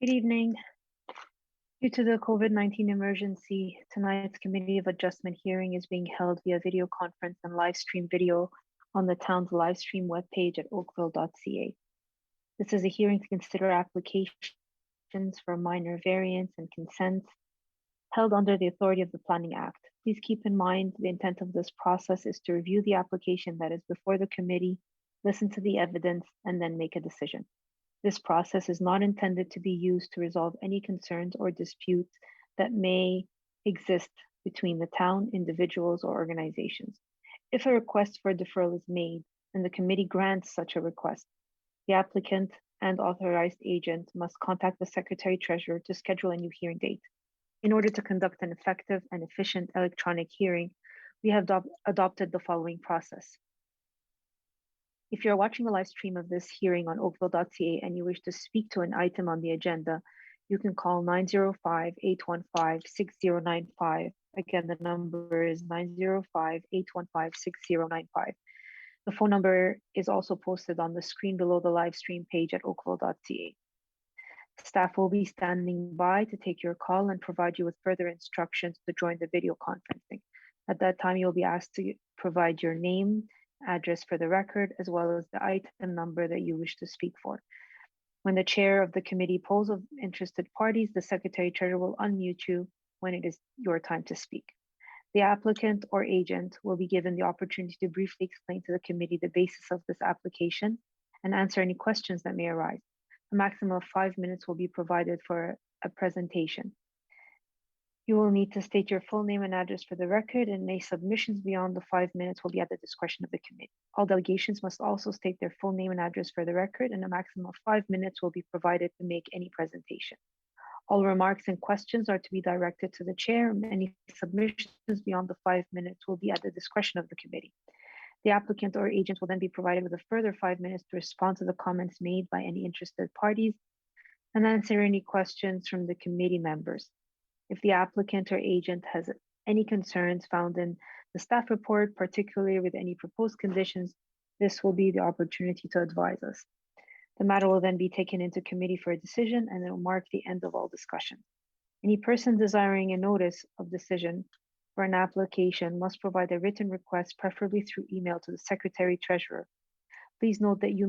Good evening. Due to the COVID-19 emergency, tonight's Committee of Adjustment hearing is being held via video conference and live stream video on the town's live stream webpage at oakville.ca. This is a hearing to consider applications for minor variance and consents held under the authority of the Planning Act. Please keep in mind the intent of this process is to review the application that is before the committee, listen to the evidence, and then make a decision. This process is not intended to be used to resolve any concerns or disputes that may exist between the town, individuals, or organizations. If a request for deferral is made and the committee grants such a request, the applicant and authorized agent must contact the Secretary Treasurer to schedule a new hearing date. In order to conduct an effective and efficient electronic hearing, we have adopted the following process. If you're watching the live stream of this hearing on oakville.ca and you wish to speak to an item on the agenda, you can call 905-815-6095. Again, the number is 905-815-6095. The phone number is also posted on the screen below the live stream page at oakville.ca. Staff will be standing by to take your call and provide you with further instructions to join the video conferencing. At that time, you'll be asked to provide your name, address for the record, as well as the item number that you wish to speak for. When the chair of the committee polls of interested parties, the Secretary Treasurer will unmute you when it is your time to speak. The applicant or agent will be given the opportunity to briefly explain to the committee the basis of this application and answer any questions that may arise. A maximum of 5 minutes will be provided for a presentation. You will need to state your full name and address for the record, and any submissions beyond the 5 minutes will be at the discretion of the committee. All delegations must also state their full name and address for the record, and a maximum of 5 minutes will be provided to make any presentation. All remarks and questions are to be directed to the chair, and any submissions beyond the 5 minutes will be at the discretion of the committee. The applicant or agent will then be provided with a further 5 minutes to respond to the comments made by any interested parties and answer any questions from the committee members. If the applicant or agent has any concerns found in the staff report, particularly with any proposed conditions, this will be the opportunity to advise us. The matter will then be taken into committee for a decision, and it will mark the end of all discussion. Any person desiring a notice of decision for an application must provide a written request, preferably through email, to the Secretary Treasurer. Please note that you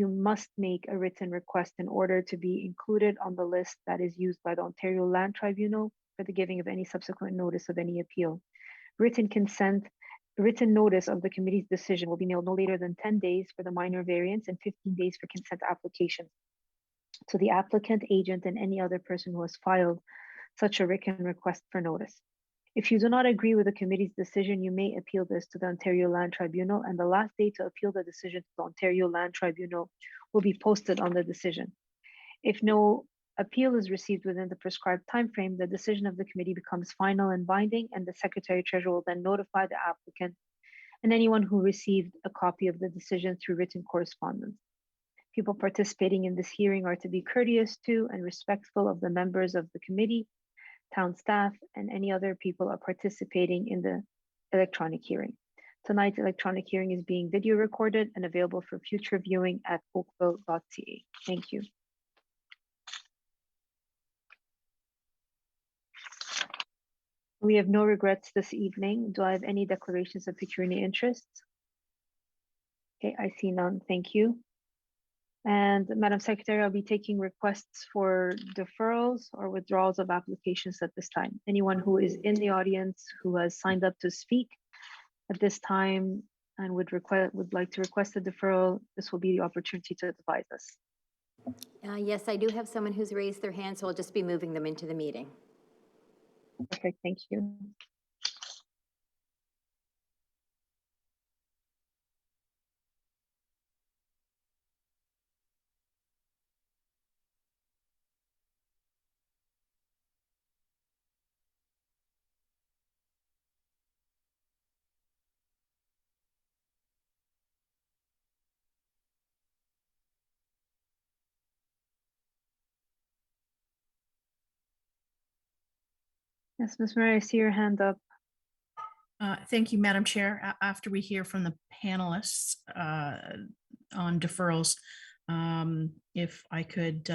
must make a written request in order to be included on the list that is used by the Ontario Land Tribunal for the giving of any subsequent notice of any appeal. Written notice of the committee's decision will be mailed no later than 10 days for the minor variance and 15 days for consent applications to the applicant, agent, and any other person who has filed such a written request for notice. If you do not agree with the committee's decision, you may appeal this to the Ontario Land Tribunal, and the last day to appeal the decision to the Ontario Land Tribunal will be posted on the decision. If no appeal is received within the prescribed timeframe, the decision of the committee becomes final and binding, and the Secretary Treasurer will then notify the applicant and anyone who received a copy of the decision through written correspondence. People participating in this hearing are to be courteous to and respectful of the members of the committee, town staff, and any other people are participating in the electronic hearing. Tonight's electronic hearing is being video recorded and available for future viewing at oakville.ca. Thank you. We have no regrets this evening. Do I have any declarations of pecuniary interest? Okay, I see none. Thank you. And Madam Secretary, I'll be taking requests for deferrals or withdrawals of applications at this time. Anyone who is in the audience who has signed up to speak at this time and would like to request a deferral, this will be the opportunity to advise us. Yes, I do have someone who's raised their hand, so I'll just be moving them into the meeting. Perfect, thank you. Yes, Ms. Murray, I see your hand up. Thank you, Madam Chair. After we hear from the panelists on deferrals, If I could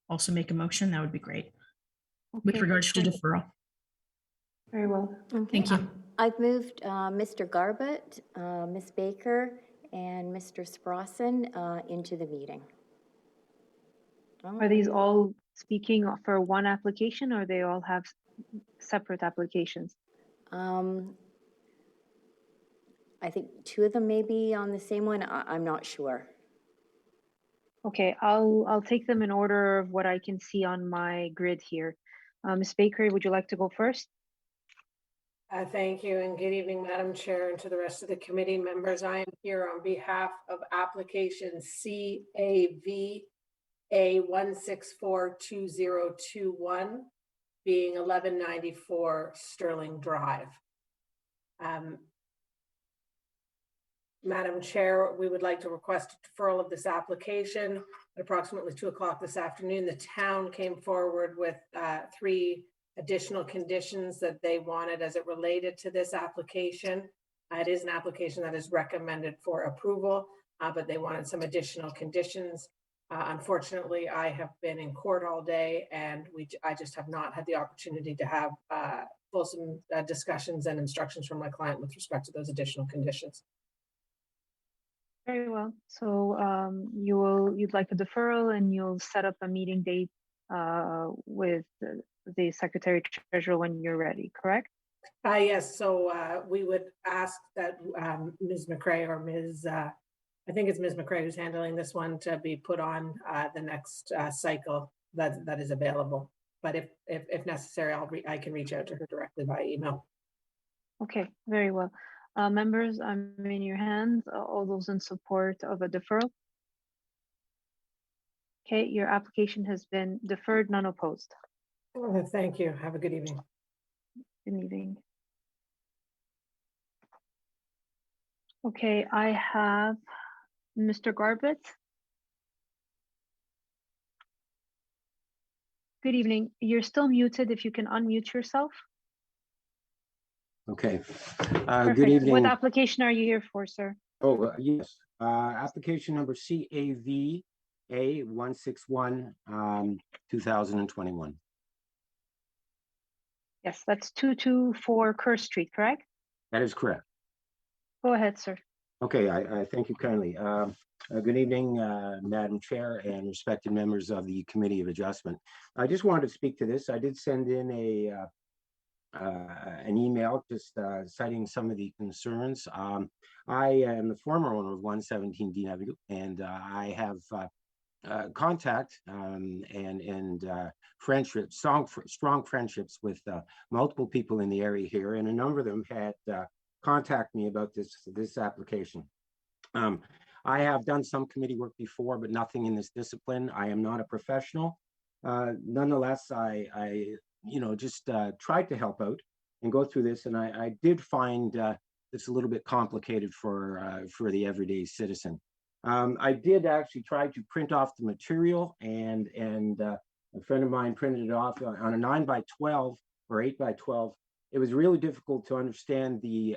also make a motion, that would be great. With Okay, regards to deferral. very well. Okay. Thank you. I've moved Mr. Garbett, Ms. Baker, and Mr. Sprossen into the meeting. Are these all speaking for one application, or they all have separate applications? I think two of them may be on the same one. I'm not sure. Okay, I'll take them in order of what I can see on my grid here. Ms. Baker, would you like to go first? Thank you, and good evening, Madam Chair, and to the rest of the committee members. I am here on behalf of application CAV A1642021, being 1194 Sterling Drive. Madam Chair, we would like to request a deferral of this application at approximately 2 o'clock this afternoon. The town came forward with 3 additional conditions that they wanted as it related to this application. It is an application that is recommended for approval, but they wanted some additional conditions. Unfortunately, I have been in court all day, and I just have not had the opportunity to have fulsome discussions and instructions from my client with respect to those additional conditions. Very well. So you'd like a deferral, and you'll set up a meeting date with the Secretary Treasurer when you're ready, correct? Yes, so we would ask that Ms. McCrae or Ms. I think it's Ms. McCrae who's handling this one, to be put on the next cycle that is available. But if necessary, I can reach out to her directly by email. Okay, very well. Members, I'm in your hands. All those in support of a deferral? Okay, your application has been deferred, none opposed. Thank you. Have a good evening. Good evening. Okay, I have Mr. Garbett. Good evening. You're still muted. If you can unmute yourself. Okay. Perfect. Good evening. What application are you here for, sir? Oh, yes. Application number CAV A161 2021. Yes, that's 224 Kerr Street, correct? That is correct. Go ahead, sir. Okay, I thank you kindly. Good evening, Madam Chair and respected members of the Committee of Adjustment. I just wanted to speak to this. I did send in an email just citing some of the concerns. I am the former owner of 117 Dean Avenue, and I have contact and friendships, strong friendships with multiple people in the area here, and a number of them had contact me about this application. I have done some committee work before, but nothing in this discipline. I am not a professional. Nonetheless, I just tried to help out and go through this, and I did find this a little bit complicated for the everyday citizen. I did actually try to print off the material, and a friend of mine printed it off on a 9x12 or 8x12. It was really difficult to understand the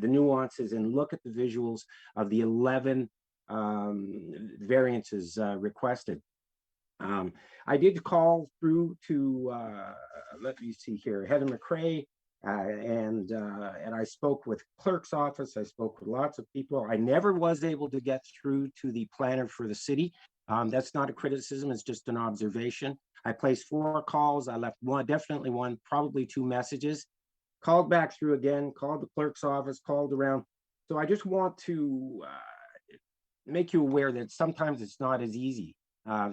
nuances and look at the visuals of the 11 variances requested. I did call through to let me see here, Heather McCrae, and I spoke with clerk's office. I spoke with lots of people. I never was able to get through to the planner for the city. That's not a criticism, it's just an observation. I placed 4 calls. I left definitely one, probably 2 messages. Called back through again, called the clerk's office, called around. So I just want to make you aware that sometimes it's not as easy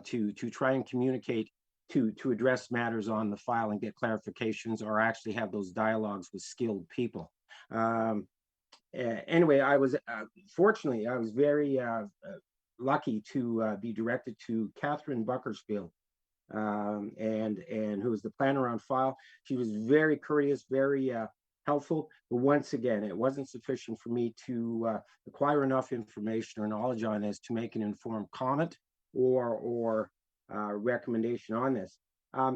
to try and communicate, to address matters on the file and get clarifications, or actually have those dialogues with skilled people. Anyway, I was fortunately, I was very lucky to be directed to Catherine Buckersfield, and who was the planner on file. She was very courteous, very helpful, but once again, it wasn't sufficient for me to acquire enough information or knowledge on this to make an informed comment or recommendation on this.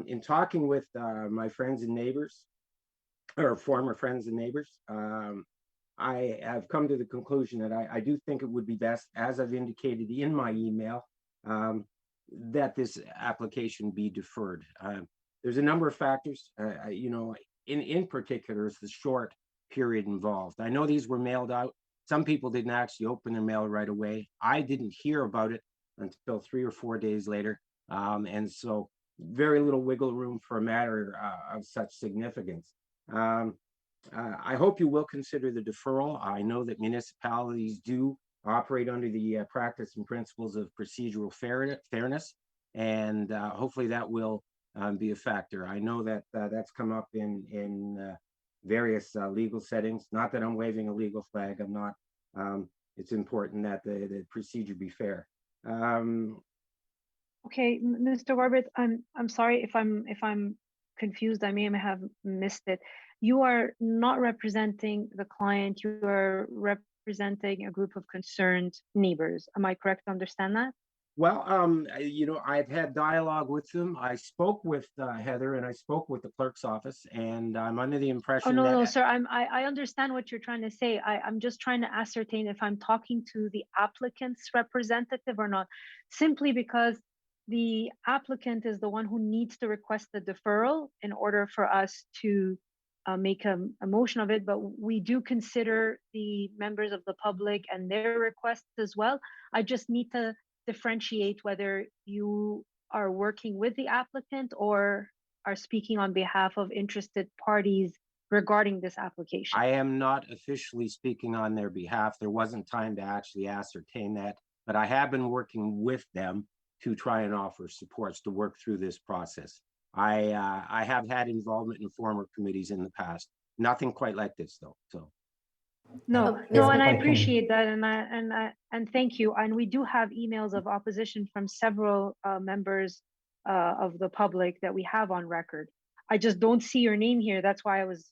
In talking with my friends and neighbors, or former friends and neighbors, I have come to the conclusion that I do think it would be best, as I've indicated in my email, that this application be deferred. There's a number of factors, in particular is the short period involved. I know these were mailed out. Some people didn't actually open their mail right away. I didn't hear about it until 3 or 4 days later. And so very little wiggle room for a matter of such significance. I hope you will consider the deferral. I know that municipalities do operate under the practice and principles of procedural fairness, and hopefully that will be a factor. I know that that's come up in various legal settings. Not that I'm waving a legal flag. I'm not. It's important that the procedure be fair. Okay, Mr. Garbett, I'm sorry if I'm confused. I may have missed it. You are not representing the client. You are representing a group of concerned neighbors. Am I correct to understand that? Well, I've had dialogue with them. I spoke with Heather, and I spoke with the clerk's office, and I'm under the Oh, impression no, that no, sir. I understand what you're trying to say. I'm just trying to ascertain if I'm talking to the applicant's representative or not, simply because the applicant is the one who needs to request the deferral in order for us to make a motion of it. But we do consider the members of the public and their requests as well. I just need to differentiate whether you are working with the applicant or are speaking on behalf of interested parties regarding this application. I am not officially speaking on their behalf. There wasn't time to actually ascertain that, but I have been working with them to try and offer supports to work through this process. I have had involvement in former committees in the past. Nothing quite like this though. So no, Ms. and I McCarthy. appreciate that, and thank you. And we do have emails of opposition from several members of the public that we have on record. I just don't see your name here. That's why I was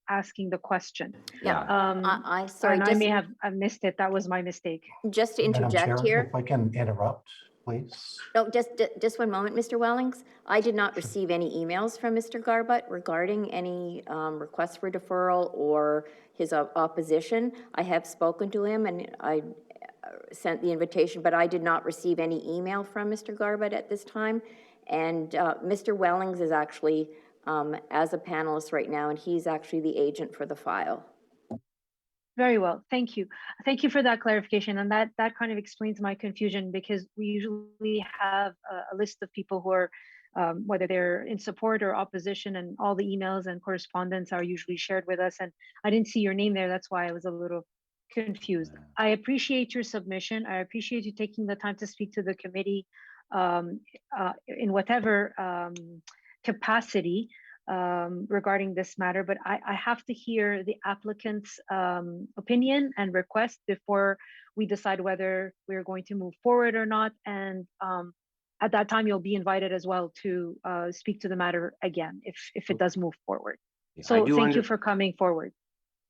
asking the question. Yeah, Sorry, I may have missed it. That was my mistake. Just to Madam interject Chair, here. if I can interrupt, please. No, just 1 moment, Mr. Wellings. I did not receive any emails from Mr. Garbutt regarding any requests for deferral or his opposition. I have spoken to him and I sent the invitation, but I did not receive any email from Mr. Garbutt at this time. And Mr. Wellings is actually as a panelist right now, and he's actually the agent for the file. Very well, thank you. Thank you for that clarification. And that kind of explains my confusion, because we usually have a list of people who are, whether they're in support or opposition, and all the emails and correspondence are usually shared with us. And I didn't see your name there. That's why I was a little confused. I appreciate your submission. I appreciate you taking the time to speak to the committee in whatever capacity regarding this matter, but I have to hear the applicant's opinion and request before we decide whether we're going to move forward or not. And at that time, you'll be invited as well to speak to the matter again if it does move forward. So thank you for coming forward.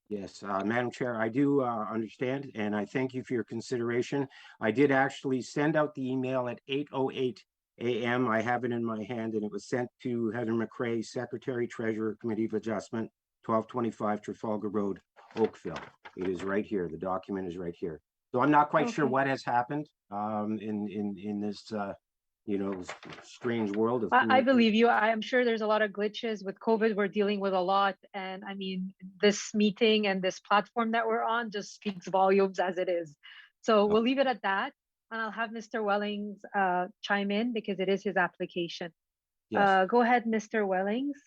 Yes, Madam Chair, I do understand, and I thank you for your consideration. I did actually send out the email at 8:08 a.m. I have it in my hand, and it was sent to Heather McRae, Secretary Treasurer, Committee of Adjustment, 1225 Trafalgar Road, Oakville. It is right here. The document is right here. So I'm not quite sure what has happened in this strange world of I believe you. I'm sure there's a lot of glitches with COVID. We're dealing with a lot. And I mean, this meeting and this platform that we're on just speaks volumes as it is. So we'll leave it at that. And I'll have Mr. Wellings chime in because it is his application. Yes. Go ahead, Mr. Wellings.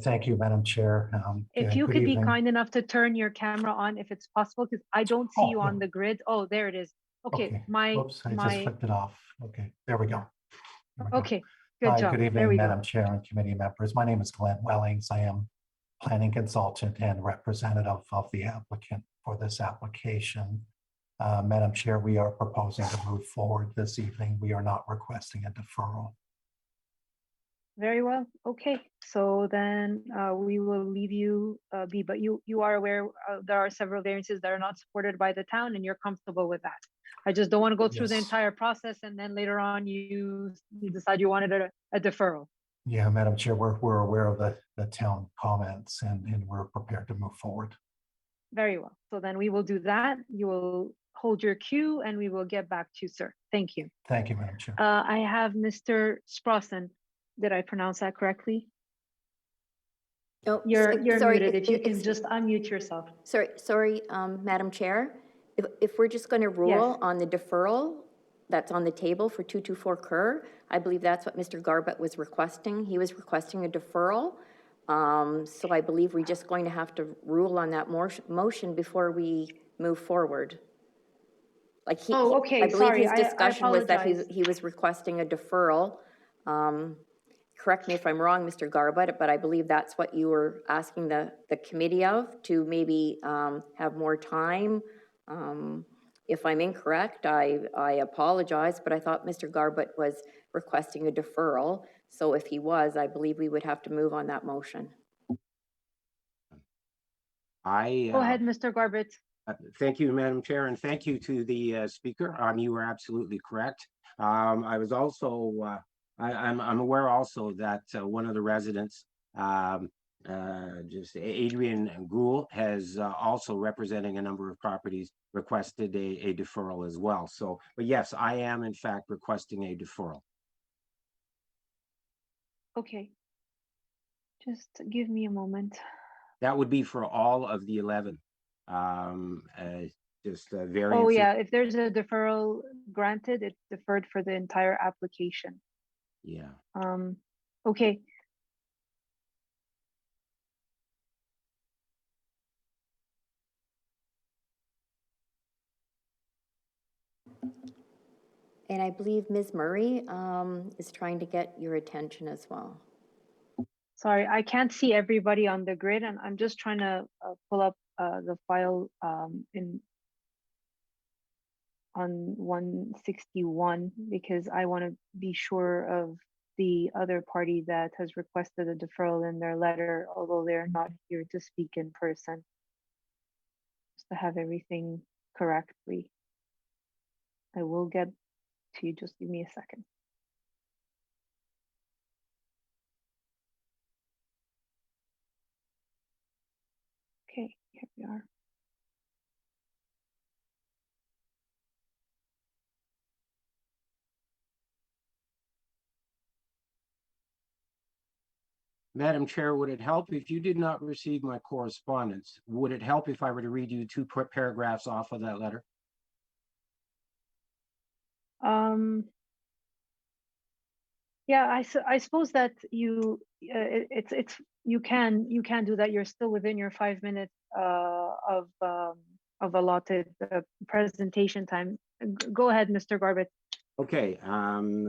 Thank you, Madam Chair. If you could be kind enough to turn your camera on if it's possible, because I don't see you on the grid. Oh, there it is. Okay, Oops, I just flipped it off. Okay, there we go. Okay, good job. Good There evening, we Madam go. Chair and committee members. My name is Glenn Wellings. I am planning consultant and representative of the applicant for this application. Madam Chair, we are proposing to move forward this evening. We are not requesting a deferral. Very well. Okay, so then we will leave you be, but you are aware there are several variances that are not supported by the town, and you're comfortable with that. I just don't want to go through the Yes. entire process and then later on you decide you wanted a deferral. Yeah, Madam Chair, we're aware of the town comments and we're prepared to move forward. Very well. So then we will do that. You will hold your cue and we will get back to you, sir. Thank you. Thank you, Madam Chair. I have Mr. Sprossen. Did I pronounce that correctly? Oh, You're sorry, muted. If you can just unmute yourself. Sorry, Madam Chair, if we're just going to rule Yes. on the deferral that's on the table for 224 Kerr, I believe that's what Mr. Garbutt was requesting. He was requesting a deferral. So I believe we're just going to have to rule on that motion before we move forward. Like Okay. I believe Sorry, his discussion was that apologize. he was requesting a deferral. Correct me if I'm wrong, Mr. Garbutt, but I believe that's what you were asking the committee of, to maybe have more time. If I'm incorrect, I apologize, but I thought Mr. Garbutt was requesting a deferral. So if he was, I believe we would have to move on that motion. Go ahead, Mr. Garbutt. Thank you, Madam Chair, and thank you to the speaker. You were absolutely correct. I was also, I'm aware also that one of the residents, just Adrian Gruhl, has also, representing a number of properties, requested a deferral as well. So, but yes, I am in fact requesting a deferral. Okay. Just give me a moment. That would be for all of the 11. Variances. Oh yeah, if there's a deferral granted, it's deferred for the entire application. Yeah. Okay. And I believe Ms. Murray is trying to get your attention as well. Sorry, I can't see everybody on the grid, and I'm just trying to pull up the file on 161 because I want to be sure of the other party that has requested a deferral in their letter, although they're not here to speak in person. Just to have everything correctly. I will get to you, just give me a second. Okay, here we are. Madam Chair, would it help if you did not receive my correspondence? Would it help if I were to read you 2 paragraphs off of that letter? Yeah, I suppose that you you can do that. You're still within your 5 minutes of allotted presentation time. Go ahead, Mr. Garbutt. Okay,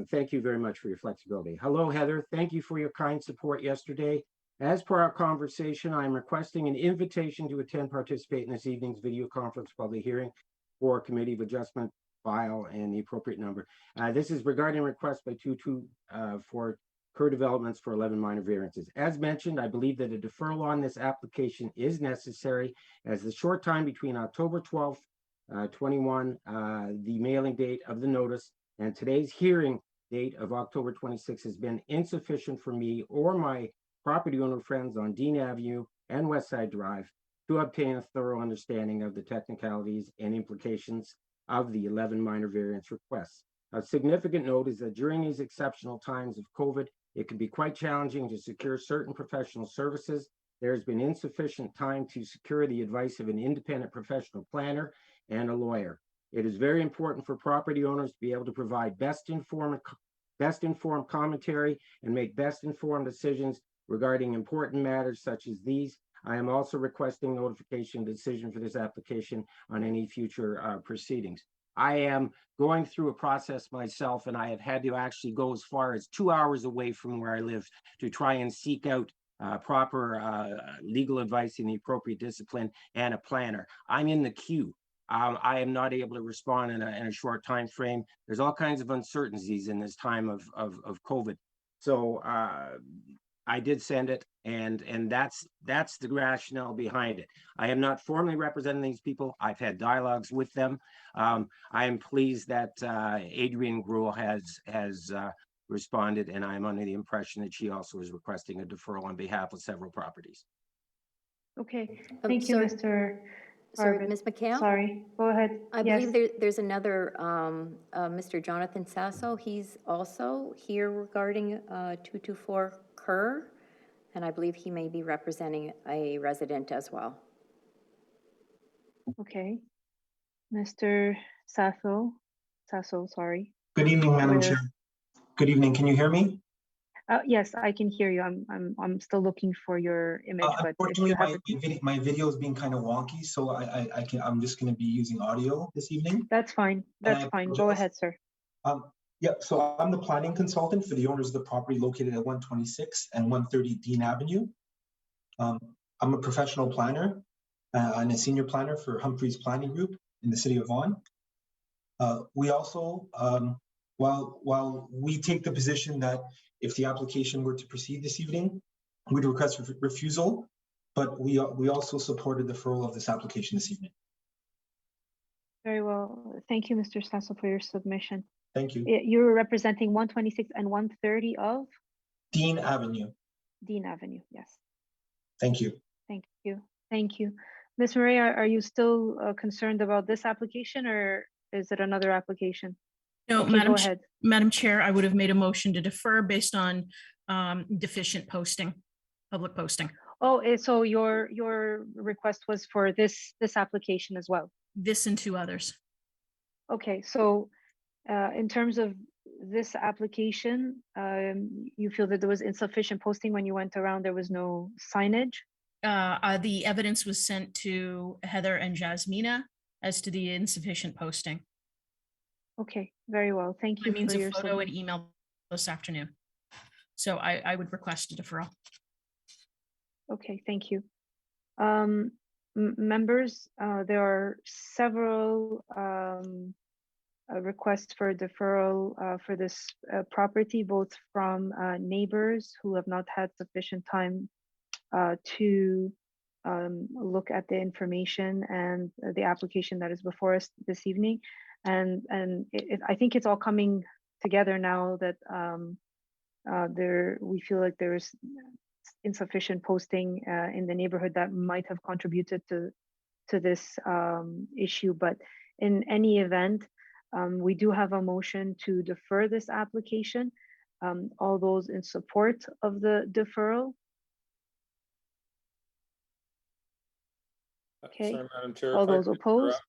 thank you very much for your flexibility. Hello, Heather. Thank you for your kind support yesterday. As per our conversation, I'm requesting an invitation to participate in this evening's video conference public hearing for Committee of Adjustment file and the appropriate number. This is regarding request by 224 Kerr developments for 11 minor variances. As mentioned, I believe that a deferral on this application is necessary as the short time between October 12th, 21, the mailing date of the notice, and today's hearing date of October 26 has been insufficient for me or my property owner friends on Dean Avenue and Westside Drive to obtain a thorough understanding of the technicalities and implications of the 11 minor variance requests. A significant note is that during these exceptional times of COVID, it can be quite challenging to secure certain professional services. There has been insufficient time to secure the advice of an independent professional planner and a lawyer. It is very important for property owners to be able to provide best informed commentary and make best informed decisions regarding important matters such as these. I am also requesting notification decision for this application on any future proceedings. I am going through a process myself, and I have had to actually go as far as 2 hours away from where I live to try and seek out proper legal advice in the appropriate discipline and a planner. I'm in the queue. I am not able to respond in a short time frame. There's all kinds of uncertainties in this time of COVID. So I did send it, and that's the rationale behind it. I am not formally representing these people. I've had dialogues with them. I am pleased that Adrian Gruhl has responded, and I'm under the impression that she also is requesting a deferral on behalf of several properties. Okay, thank you, Sorry, Barbara, Ms. McHale? sorry, go ahead. I Yes. believe there's another, Mr. Jonathan Sasso. He's also here regarding 224 Kerr, and I believe he may be representing a resident as well. Okay. Mr. Sasso, sorry. Good evening, Madam Where- Chair. Good evening. Can you hear me? Yes, I can hear you. I'm still looking for your image, but if Unfortunately, you have my video is being kind of wonky, so I'm just going to be using audio this evening. that's fine. That's I fine. Go apologize. ahead, sir. Yeah, so I'm the planning consultant for the owners of the property located at 126 and 130 Dean Avenue. I'm a professional planner and a senior planner for Humphreys Planning Group in the city of Vaughan. We also, while we take the position that if the application were to proceed this evening, we'd request refusal, but we also support a deferral of this application this evening. Very well. Thank you, Mr. Sasso, for your submission. Thank you. You're representing 126 and 130 of Dean Avenue. Dean Avenue. Yes. Thank you. Thank you. Thank you. Ms. Maria, are you still concerned about this application, or is it another application? No, Okay, go ahead. Madam Chair, I would have made a motion to defer based on deficient posting, public posting. Oh, so your request was for this application as well. This and two others. Okay, so in terms of this application, you feel that there was insufficient posting when you went around, there was no signage? The evidence was sent to Heather and Jasmina as to the insufficient posting. Okay, very well. Thank you By means for of your photo and email this afternoon. So I would request a deferral. Okay, thank you. Members, there are several requests for deferral for this property, both from neighbors who have not had sufficient time to look at the information and the application that is before us this evening. And I think it's all coming together now that we feel like there's insufficient posting in the neighborhood that might have contributed to this issue. But in any event, we do have a motion to defer this application. All those in support of the deferral? Okay. Sorry, Madam Chair. All if I those could opposed? interrupt.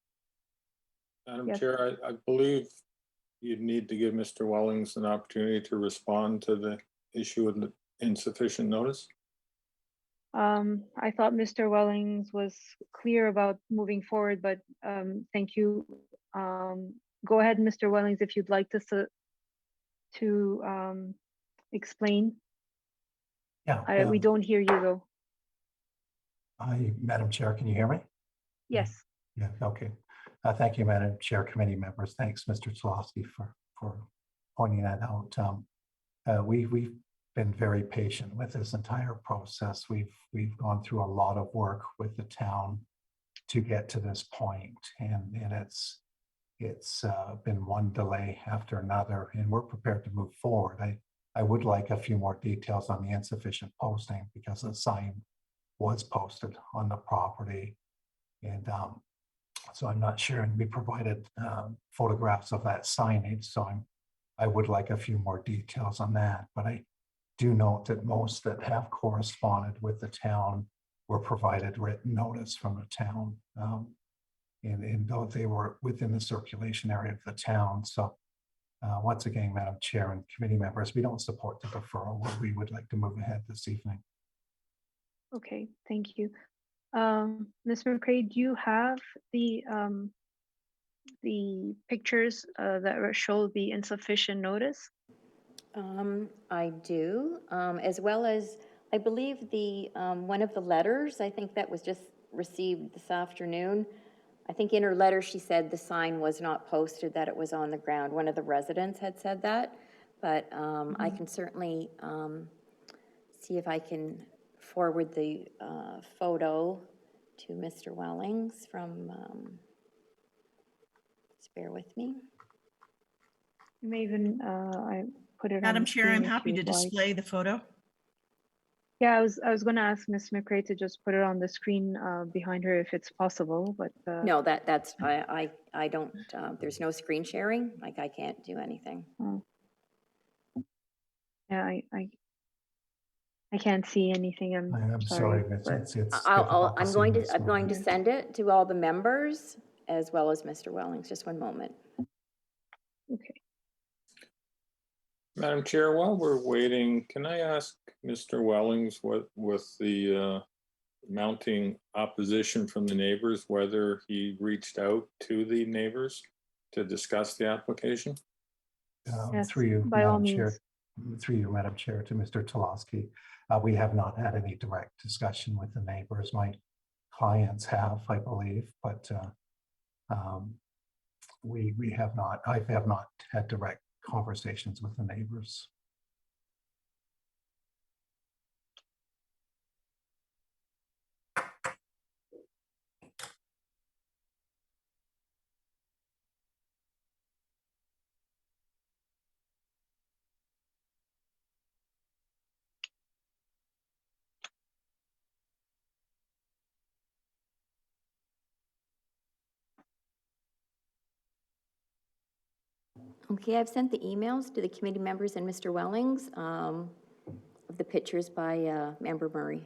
Madam Yes. Chair, I believe you'd need to give Mr. Wellings an opportunity to respond to the issue of the insufficient notice. I thought Mr. Wellings was clear about moving forward, but thank you. Go ahead, Mr. Wellings, if you'd like to explain. Yeah. We don't hear you though. Madam Chair, can you hear me? Yes. Yeah, okay. Thank you, Madam Chair, committee members. Thanks, Mr. Tzlowski, for pointing that out. We've been very patient with this entire process. We've gone through a lot of work with the town to get to this point, and it's been one delay after another, and we're prepared to move forward. I would like a few more details on the insufficient posting because the sign was posted on the property, and so I'm not sure, and we provided photographs of that signage, so I would like a few more details on that. But I do note that most that have corresponded with the town were provided written notice from the town, and though they were within the circulation area of the town. So once again, Madam Chair and committee members, we don't support the deferral, but we would like to move ahead this evening. Okay, thank you. Ms. McCray, do you have the pictures that show the insufficient notice? I do, as well as, I believe the, one of the letters, I think that was just received this afternoon. I think in her letter, she said the sign was not posted, that it was on the ground. One of the residents had said that, but I can certainly see if I can forward the photo to Mr. Wellings from, just bear with me. You may even, I put it on Madam the Chair, I'm screen if happy to you'd like. display the photo. Yeah, I was gonna ask Miss McRae to just put it on the screen behind her if it's possible, but No, I don't, there's no screen sharing, like I can't do anything. oh. Yeah, I can't see anything. I'm sorry, sorry, but it's difficult to I'm see going to, Ms. I'm going to Murray. send it to all the members as well as Mr. Wellings. Just one moment. okay. Madam Chair, while we're waiting, can I ask Mr. Wellings what with the mounting opposition from the neighbors, whether he reached out to the neighbors to discuss the application? Yes, Through you, by all Madam means. Chair, through you, Madam Chair, to Mr. Tulowski. We have not had any direct discussion with the neighbors. My clients have, I believe, but we have not, I have not had direct conversations with the neighbors. Okay, I've sent the emails to the committee members and Mr. Wellings of the pictures by Member Murray.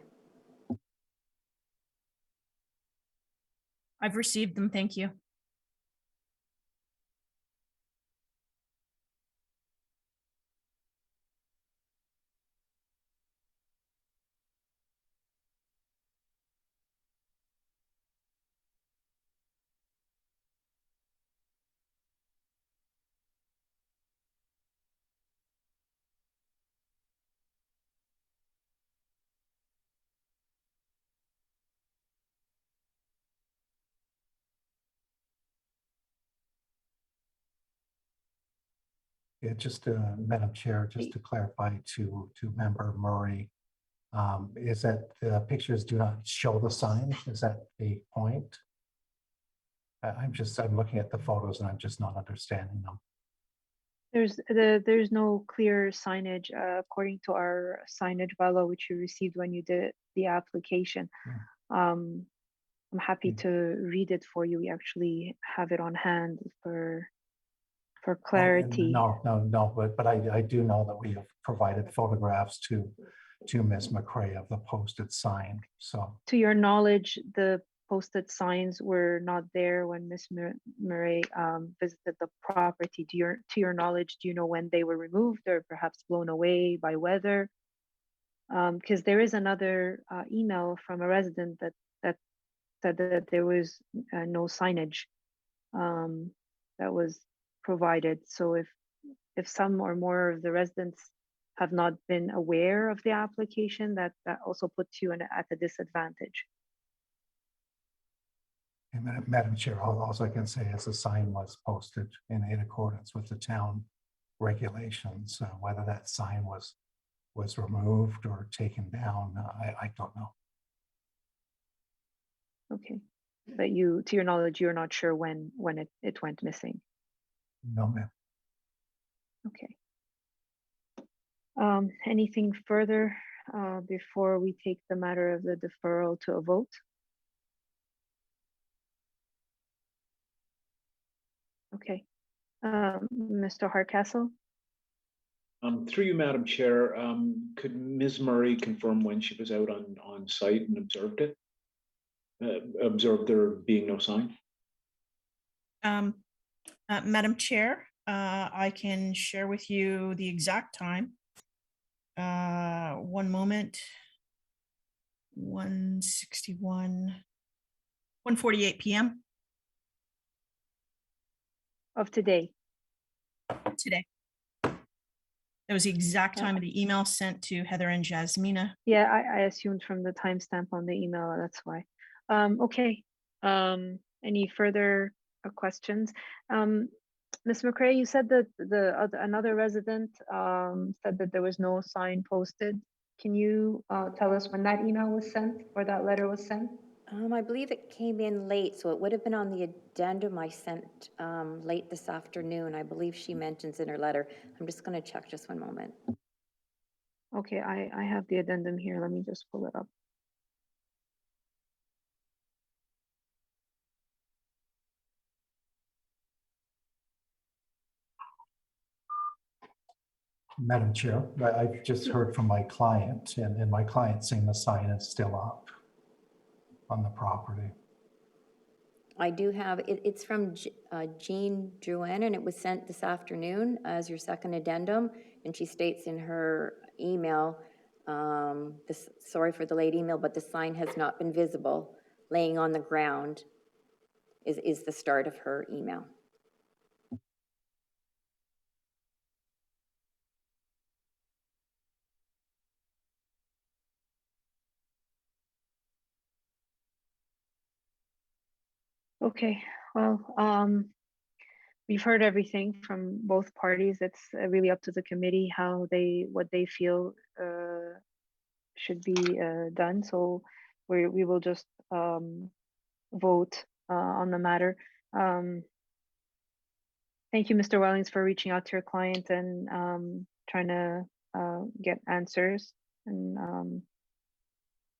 I've received them, thank you. Yeah, just Madam Chair, just to clarify to Member Murray, is that the pictures do not show the sign? Is that the point? I'm looking at the photos and I'm just not understanding them. There's no clear signage according to our signage bylaw, which you received when you did the application. I'm happy to read it for you. We actually have it on hand for clarity. No, but I do know that we have provided photographs to Ms. McRae of the posted sign, so. To your knowledge, the posted signs were not there when Ms. Murray visited the property. To your knowledge, do you know when they were removed or perhaps blown away by weather? Because there is another email from a resident that said that there was no signage that was provided. So if some or more of the residents have not been aware of the application, that also puts you at a disadvantage. And Madam Chair, all I can say is the sign was posted in accordance with the town regulations. Whether that sign was removed or taken down, I don't know. Okay, but to your knowledge, you're not sure when it went missing. No, ma'am. Okay. Anything further before we take the matter of the deferral to a vote? Okay. Mr. Hardcastle? Through you, Madam Chair, could Ms. Murray confirm when she was out on site and observed it? Observed there being no sign? Madam Chair, I can share with you the exact time. One moment. 1:48 p.m. Of today. today. That was the exact time of the email sent to Heather and Jasmina. Yeah, I assumed from the timestamp on the email, that's why. Okay. Any further questions? Ms. McRae, you said that another resident said that there was no sign posted. Can you tell us when that email was sent or that letter was sent? I believe it came in late, so it would have been on the addendum I sent late this afternoon. I believe she mentions in her letter. I'm just going to check just one moment. Okay, I have the addendum here. Let me just pull it up. Madam Chair, I've just heard from my client, and my client saying the sign is still up on the property. I do have, it's from Jean Drouin, and it was sent this afternoon as your second addendum, and she states in her email, sorry for the late email, but the sign has not been visible. Laying on the ground is the start of her email. Okay, well, we've heard everything from both parties. It's really up to the committee what they feel should be done. So we will just vote on the matter. Thank you, Mr. Wellings, for reaching out to your client and trying to get answers. And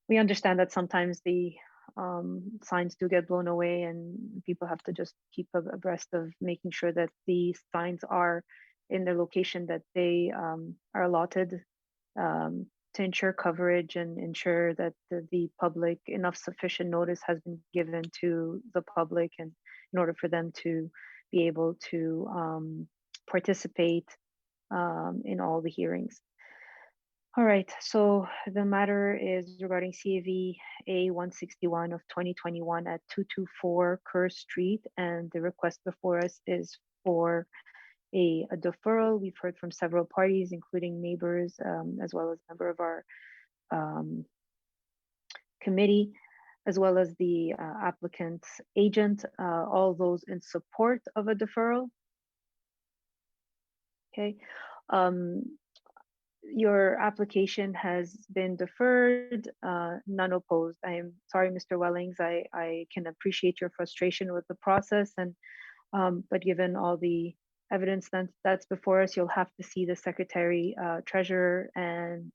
we understand that sometimes the signs do get blown away, and people have to just keep abreast of making sure that the signs are in the location that they are allotted to ensure coverage and ensure that the public, enough sufficient notice has been given to the public, and in order for them to be able to participate in all the hearings. All right, so the matter is regarding CAV A161 of 2021 at 224 Kerr Street, and the request before us is for a deferral. We've heard from several parties, including neighbors, as well as a member of our committee, as well as the applicant's agent, all those in support of a deferral. Okay. Your application has been deferred, none opposed. I am sorry, Mr. Wellings, I can appreciate your frustration with the process, and but given all the evidence that's before us, you'll have to see the Secretary Treasurer and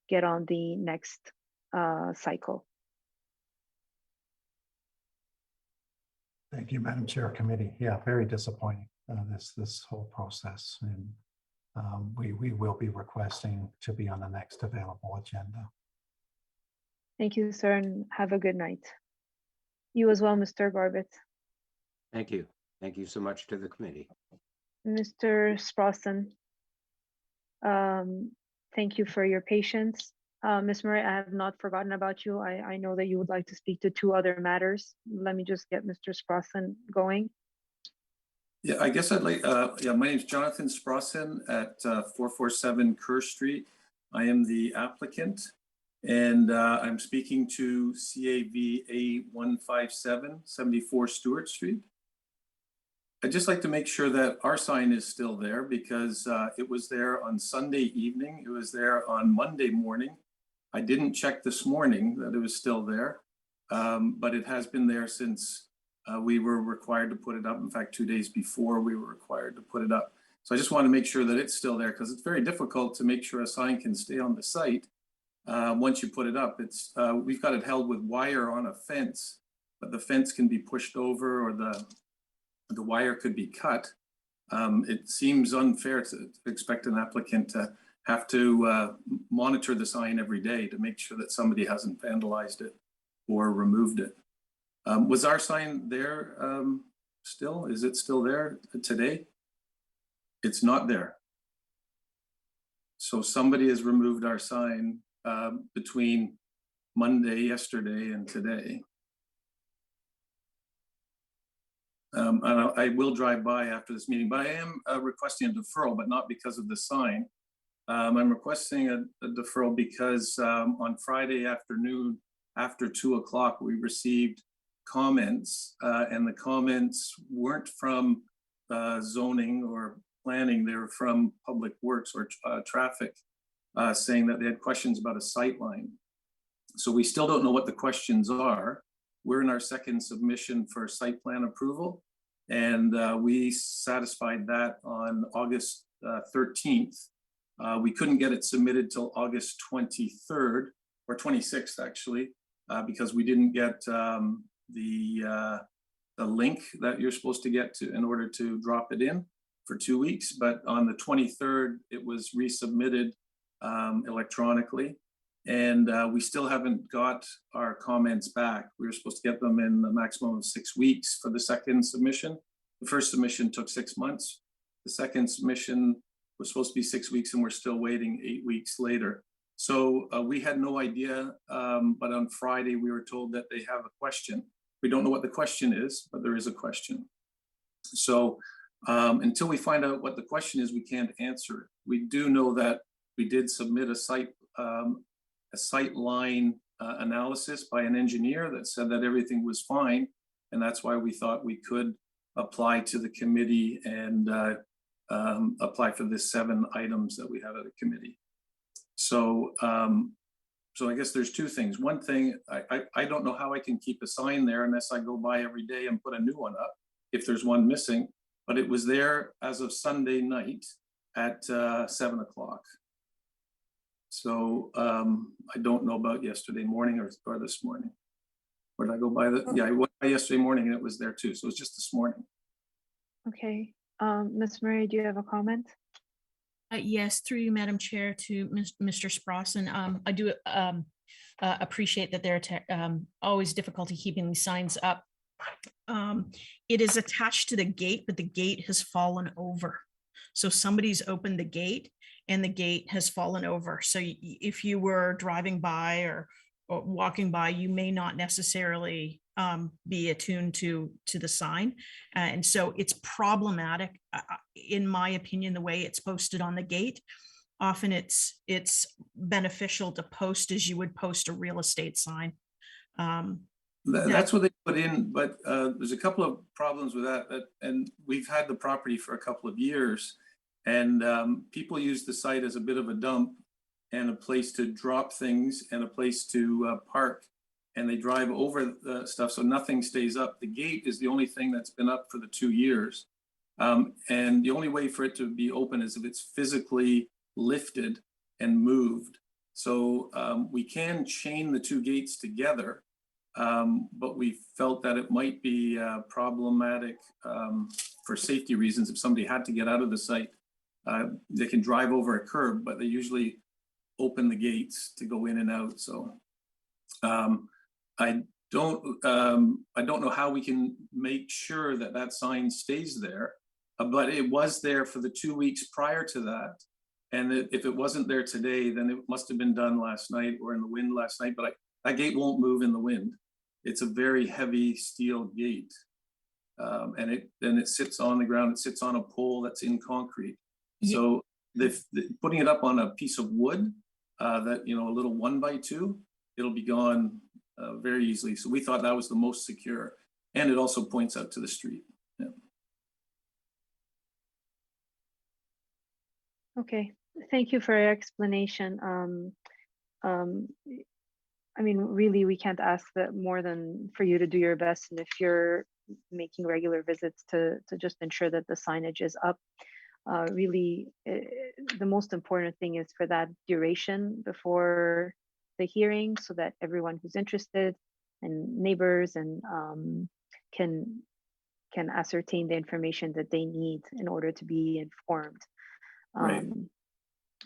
get on the next cycle. Thank you, Madam Chair, Committee. Yeah, very disappointing, this whole process. And we will be requesting to be on the next available agenda. Thank you, sir, and have a good night. You as well, Mr. Garbett. Thank you. Thank you so much to the committee. Mr. Sprossen, thank you for your patience. Ms. Murray, I have not forgotten about you. I know that you would like to speak to two other matters. Let me just get Mr. Sprossen going. Yeah, I guess I'd like, yeah, my name is Jonathan Sprossen at 447 Kerr Street. I am the applicant, and I'm speaking to CAV A157, 74 Stewart Street. I'd just like to make sure that our sign is still there, because it was there on Sunday evening. It was there on Monday morning. I didn't check this morning that it was still there, but it has been there since we were required to put it up. In fact, 2 days before we were required to put it up. So I just want to make sure that it's still there, because it's very difficult to make sure a sign can stay on the site once you put it up. It's we've got it held with wire on a fence, but the fence can be pushed over, or the wire could be cut. It seems unfair to expect an applicant to have to monitor the sign every day to make sure that somebody hasn't vandalized it or removed it. Was our sign there still? Is it still there today? It's not there. So somebody has removed our sign between Monday, yesterday, and today. And I will drive by after this meeting, but I am requesting a deferral, but not because of the sign. I'm requesting a deferral because on Friday afternoon, after 2 o'clock, we received comments, and the comments weren't from zoning or planning. They were from Public Works or traffic, saying that they had questions about a sight line. So we still don't know what the questions are. We're in our second submission for site plan approval, and we satisfied that on August 13th. We couldn't get it submitted till August 23rd or 26th actually, because we didn't get the link that you're supposed to get in order to drop it in for 2 weeks. But on the 23rd, it was resubmitted electronically. And we still haven't got our comments back. We were supposed to get them in the maximum of 6 weeks for the second submission. The first submission took 6 months. The second submission was supposed to be 6 weeks, and we're still waiting 8 weeks later. So we had no idea, but on Friday we were told that they have a question. We don't know what the question is, but there is a question. So until we find out what the question is, we can't answer it. We do know that we did submit a sight line analysis by an engineer that said that everything was fine, and that's why we thought we could apply to the committee and apply for the 7 items that we have at the committee. So, so I guess there's 2 things. One thing, I don't know how I can keep a sign there unless I go by every day and put a new one up if there's one missing, but it was there as of Sunday night at 7 o'clock. So I don't know about yesterday morning or this morning. Or did I go by yeah, I went by yesterday morning and it was there too. So it's just this morning. Okay, Ms. Murray, do you have a comment? Yes, through you, Madam Chair, to Mr. Sprossen. I do appreciate that there are always difficulty keeping these signs up. It is attached to the gate, but the gate has fallen over. So somebody's opened the gate and the gate has fallen over. So if you were driving by or walking by, you may not necessarily be attuned to the sign. And so it's problematic, in my opinion, the way it's posted on the gate. Often it's beneficial to post as you would post a real estate sign. That's what they put in, but there's a couple of problems with that, and we've had the property for a couple of years, and people use the site as a bit of a dump and a place to drop things and a place to park, and they drive over the stuff, so nothing stays up. The gate is the only thing that's been up for the 2 years, and the only way for it to be open is if it's physically lifted and moved. So we can chain the 2 gates together, but we felt that it might be problematic for safety reasons. If somebody had to get out of the site, they can drive over a curb, but they usually open the gates to go in and out. So I don't know how we can make sure that that sign stays there, but it was there for the 2 weeks prior to that. And if it wasn't there today, then it must have been done last night or in the wind last night, but that gate won't move in the wind. It's a very heavy steel gate. And it sits on the ground, it sits on a pole that's in concrete. Yeah. So putting it up on a piece of wood, that, you know, a little 1x2, it'll be gone very easily. So we thought that was the most secure. And it also points out to the street. Yeah. Okay, thank you for your explanation. I mean, really, we can't ask that more than for you to do your best. And if you're making regular visits to just ensure that the signage is up, really, the most important thing is for that duration before the hearing, so that everyone who's interested and neighbors and can ascertain the information that they need in order to be informed. Right.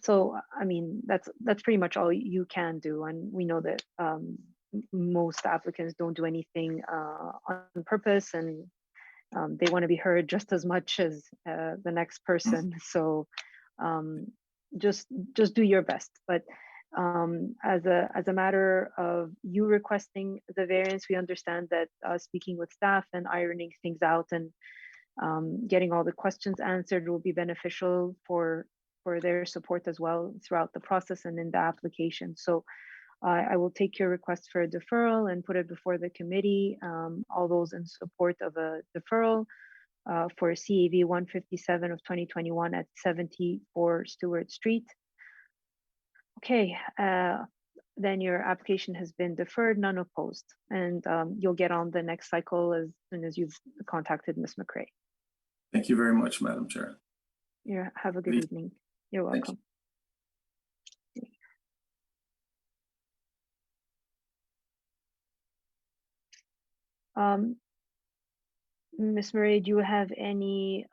So, I mean, that's pretty much all you can do. And we know that most applicants don't do anything on purpose, and they want to be heard just as much as the next person. So just do your best. But as a matter of you requesting the variance, we understand that speaking with staff and ironing things out and getting all the questions answered will be beneficial for their support as well throughout the process and in the application. So I will take your request for a deferral and put it before the committee. All those in support of a deferral for CAV 157 of 2021 at 74 Stewart Street. Okay, then your application has been deferred, none opposed, and you'll get on the next cycle as soon as you've contacted Ms. McRae. Thank you very much, Madam Chair. Yeah, have a good evening. You're welcome. Ms. Murray, do you have any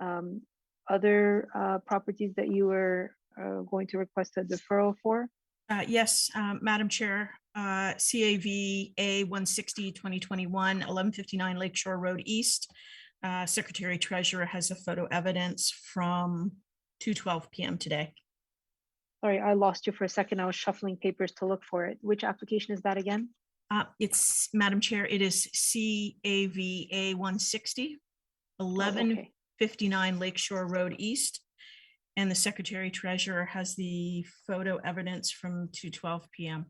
other properties that you were going to request a deferral for? Yes, Madam Chair, CAV A 160, 2021, 1159 Lakeshore Road East. Secretary Treasurer has a photo evidence from 2:12 p.m. today. Sorry, I lost you for a second. I was shuffling papers to look for it. Which application is that again? It's, Madam Chair, it is CAV A 160, 1159 Lakeshore Road East. And the Secretary Treasurer has the photo evidence from 2:12 p.m.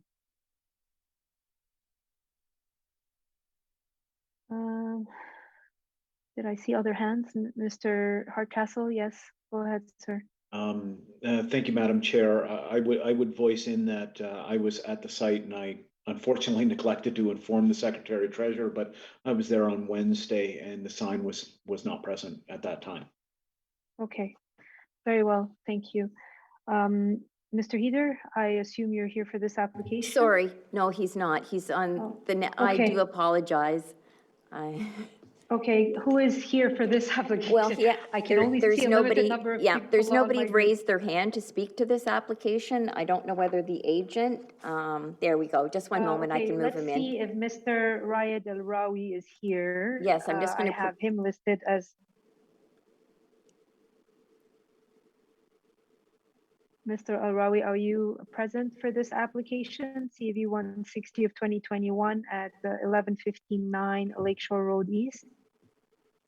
Did I see other hands? Mr. Hardcastle, yes, go ahead, sir. Thank you, Madam Chair. I would voice in that I was at the site and I unfortunately neglected to inform the Secretary Treasurer, but I was there on Wednesday and the sign was not present at that time. Okay, very well, thank you. Mr. Heather, I assume you're here for this application? Sorry, no, he's not. He's on the net. I okay. do apologize. Okay, who is here for this application? Well, yeah, I can only see a limited number of people. There's nobody raised their hand to speak to this application. I don't know whether the agent, there we go. Just one moment, I can move him in. Let's see if Mr. Rayed El Rawi is here. Yes, I'm just going to have him listed as. Mr. El Rawi, are you present for this application? CV 160 of 2021 at 1159 Lakeshore Road East.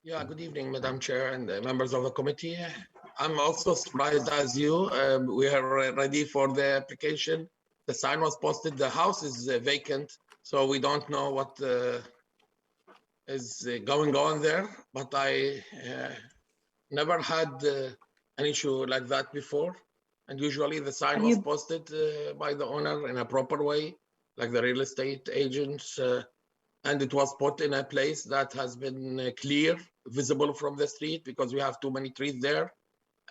Yeah, good evening, Madam Chair and members of the committee. I'm also surprised as you. We are ready for the application. The sign was posted, the house is vacant, so we don't know what is going on there, but I never had an issue like that before. And usually the sign was posted by the owner in a proper way, like the real estate agents, and it was put in a place that has been clear, visible from the street, because we have too many trees there.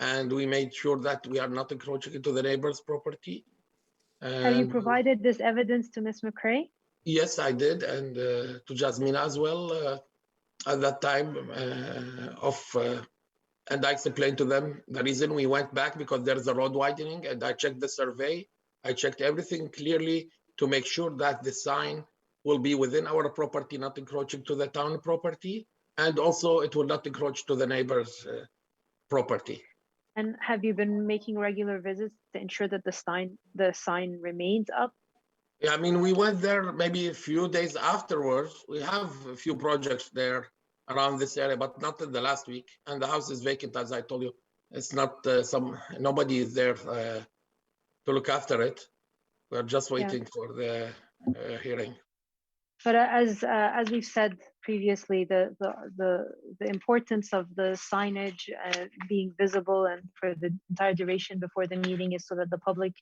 And we made sure that we are not encroaching into the neighbor's property. Have you provided this evidence to Ms. McCrae? Yes, I did, and to Jasmine as well at that time and I explained to them the reason we went back, because there's a road widening, and I checked the survey. I checked everything clearly to make sure that the sign will be within our property, not encroaching to the town property, and also it will not encroach to the neighbor's property. And have you been making regular visits to ensure that the sign remains up? Yeah, I mean, we went there maybe a few days afterwards. We have a few projects there around this area, but not in the last week. And the house is vacant, as I told you. It's not nobody is there to look after it. We're just waiting for the hearing. But as we've said previously, the importance of the signage being visible and for the entire duration before the meeting is so that the public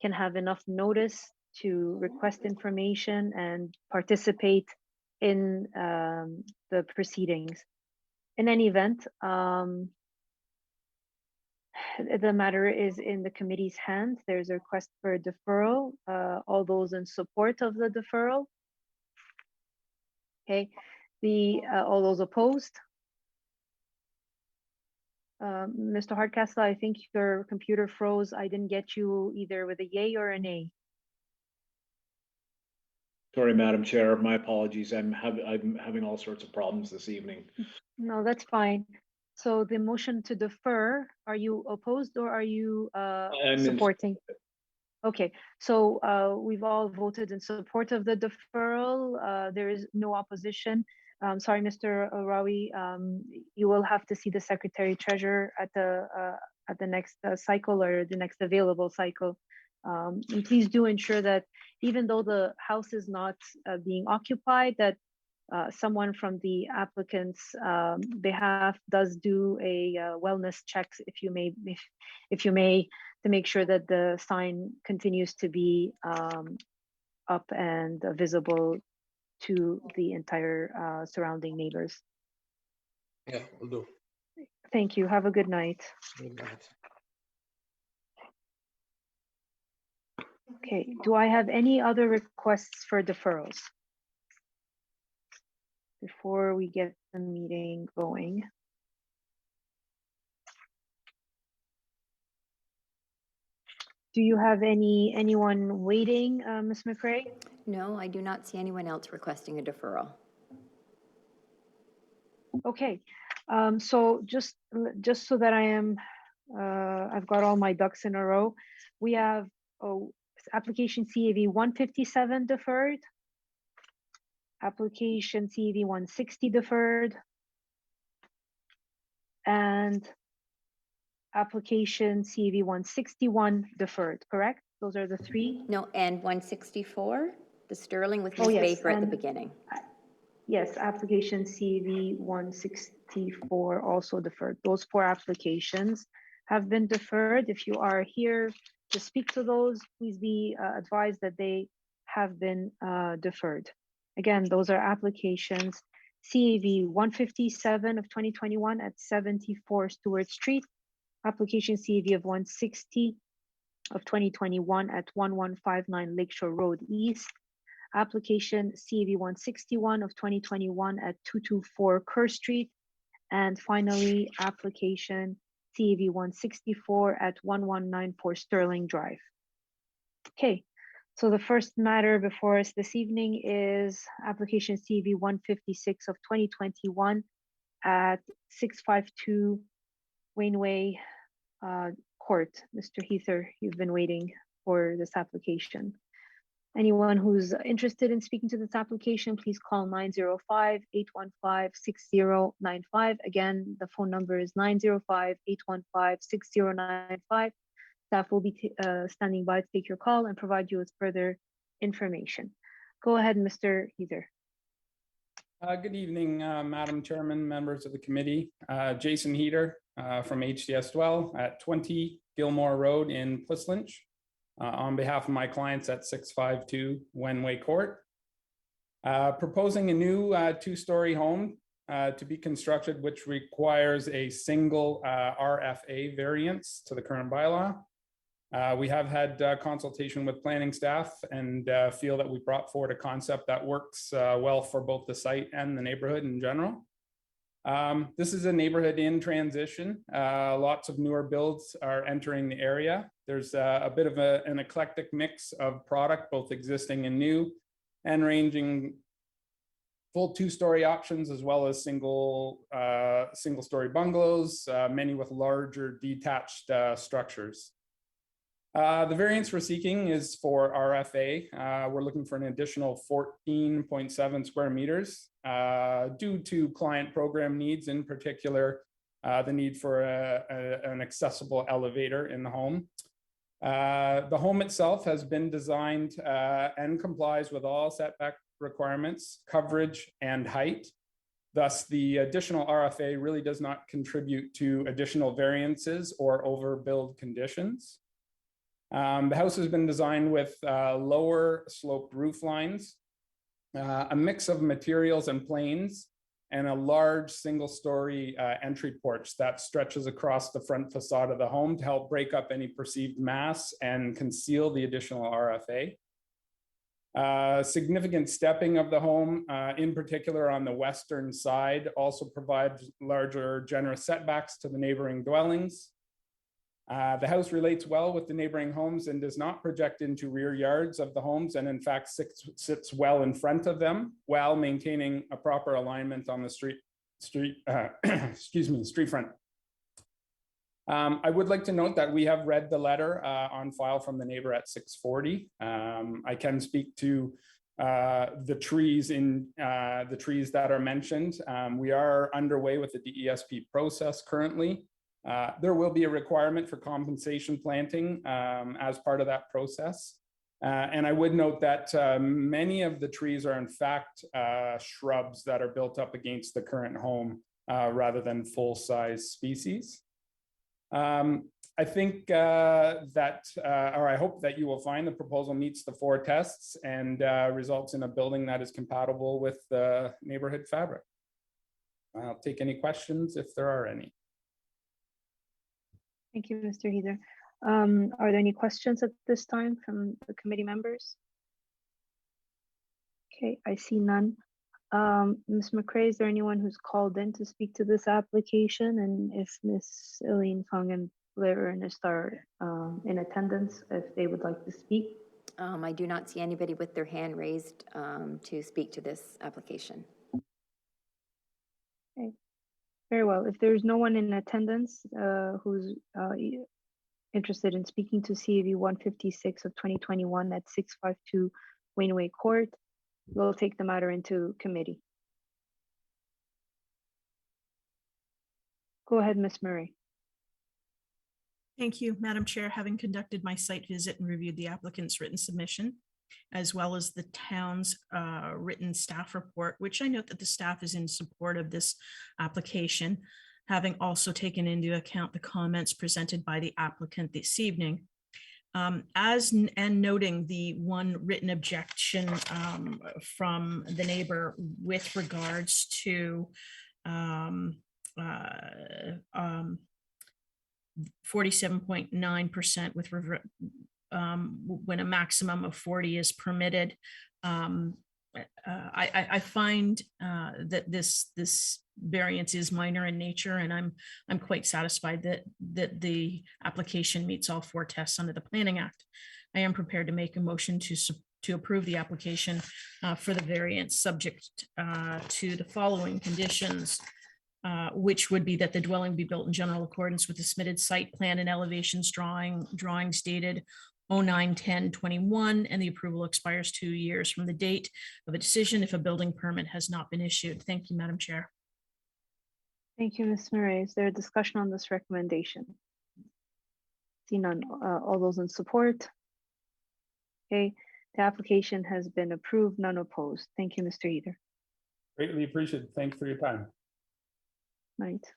can have enough notice to request information and participate in the proceedings. In any event, the matter is in the committee's hands. There's a request for a deferral. All those in support of the deferral? Okay, all those opposed? Mr. Hardcastle, I think your computer froze. I didn't get you either with a yay or a nay. Sorry, Madam Chair, my apologies. I'm having all sorts of problems this evening. No, that's fine. So the motion to defer, are you opposed or are you supporting? Okay, so we've all voted in support of the deferral. There is no opposition. Sorry, Mr. Rawi, you will have to see the Secretary Treasurer at the next cycle or the next available cycle. And please do ensure that even though the house is not being occupied, that someone from the applicant's behalf does do a wellness checks, if you may, to make sure that the sign continues to be up and visible to the entire surrounding neighbors. Yeah, we'll do. Thank you. Have a good night. Good night. Okay, do I have any other requests for deferrals? before we get the meeting going. Do you have anyone waiting, Ms. McRae? No, I do not see anyone else requesting a deferral. Okay, so just so that I've got all my ducks in a row, we have application CAV 157 deferred, application CAV 160 deferred, and application CAV 161 deferred, correct? Those are the three? No, and 164, the Sterling with Oh, Ms. yes, Baker at the and- beginning. Yes, application CV 164 also deferred. Those 4 applications have been deferred. If you are here to speak to those, please be advised that they have been deferred. Again, those are applications CAV 157 of 2021 at 74 Stewart Street, application CAV of 160 of 2021 at 1159 Lakeshore Road East, application CAV 161 of 2021 at 224 Kerr Street, and finally, application CAV 164 at 1194 Sterling Drive. Okay, so the first matter before us this evening is application CAV 156 of 2021 at 652 Wayneway Court. Mr. Heather, you've been waiting for this application. Anyone who's interested in speaking to this application, please call 905-815-6095. Again, the phone number is 905-815-6095. Staff will be standing by to take your call and provide you with further information. Go ahead, Mr. Heather. Good evening, Madam Chairman, members of the committee. Jason Heater from HDS Dwell at 20 Gilmore Road in Plislinch. On behalf of my clients at 652 Wenway Court. Proposing a new 2-story home to be constructed, which requires a single RFA variance to the current bylaw. We have had consultation with planning staff and feel that we brought forward a concept that works well for both the site and the neighborhood in general. This is a neighborhood in transition. Lots of newer builds are entering the area. There's a bit of an eclectic mix of product, both existing and new, and ranging full 2-story options as well as single-story bungalows, many with larger detached structures. The variance we're seeking is for RFA. We're looking for an additional 14.7 square meters due to client program needs, in particular, the need for an accessible elevator in the home. The home itself has been designed and complies with all setback requirements, coverage, and height. Thus, the additional RFA really does not contribute to additional variances or overbuild conditions. The house has been designed with lower sloped roof lines, a mix of materials and planes, and a large single-story entry porch that stretches across the front facade of the home to help break up any perceived mass and conceal the additional RFA. Significant stepping of the home, in particular on the western side, also provides larger generous setbacks to the neighboring dwellings. The house relates well with the neighboring homes and does not project into rear yards of the homes, and in fact sits well in front of them while maintaining a proper alignment on the street front. I would like to note that we have read the letter on file from the neighbor at 640. I can speak to the trees that are mentioned. We are underway with the DESP process currently. There will be a requirement for compensation planting as part of that process. And I would note that many of the trees are in fact shrubs that are built up against the current home rather than full-size species. I think or I hope that you will find the proposal meets the 4 tests and results in a building that is compatible with the neighborhood fabric. I'll take any questions if there are any. Thank you, Mr. Heather. Are there any questions at this time from the committee members? Okay, I see none. Ms. McCray, is there anyone who's called in to speak to this application? And if Ms. Eileen Fung and Blair Ernest are in attendance, if they would like to speak? I do not see anybody with their hand raised to speak to this application. Okay, very well. If there's no one in attendance who's interested in speaking to CAV 156 of 2021 at 652 Wainwright Court, we'll take the matter into committee. Go ahead, Ms. Murray. Thank you, Madam Chair. Having conducted my site visit and reviewed the applicant's written submission, as well as the town's written staff report, which I note that the staff is in support of this application, having also taken into account the comments presented by the applicant this evening. And noting the one written objection from the neighbor with regards to 47.9% with when a maximum of 40 is permitted. I find that this variance is minor in nature, and I'm quite satisfied that the application meets all 4 tests under the Planning Act. I am prepared to make a motion to approve the application for the variance, subject to the following conditions, which would be that the dwelling be built in general accordance with the submitted site plan and elevations drawings dated 09/10/21, and the approval expires 2 years from the date of a decision if a building permit has not been issued. Thank you, Madam Chair. Thank you, Ms. Murray. Is there a discussion on this recommendation? See none. All those in support? Okay, the application has been approved, none opposed. Thank you, Mr. Eder. Greatly appreciated. Thanks for your time. Right.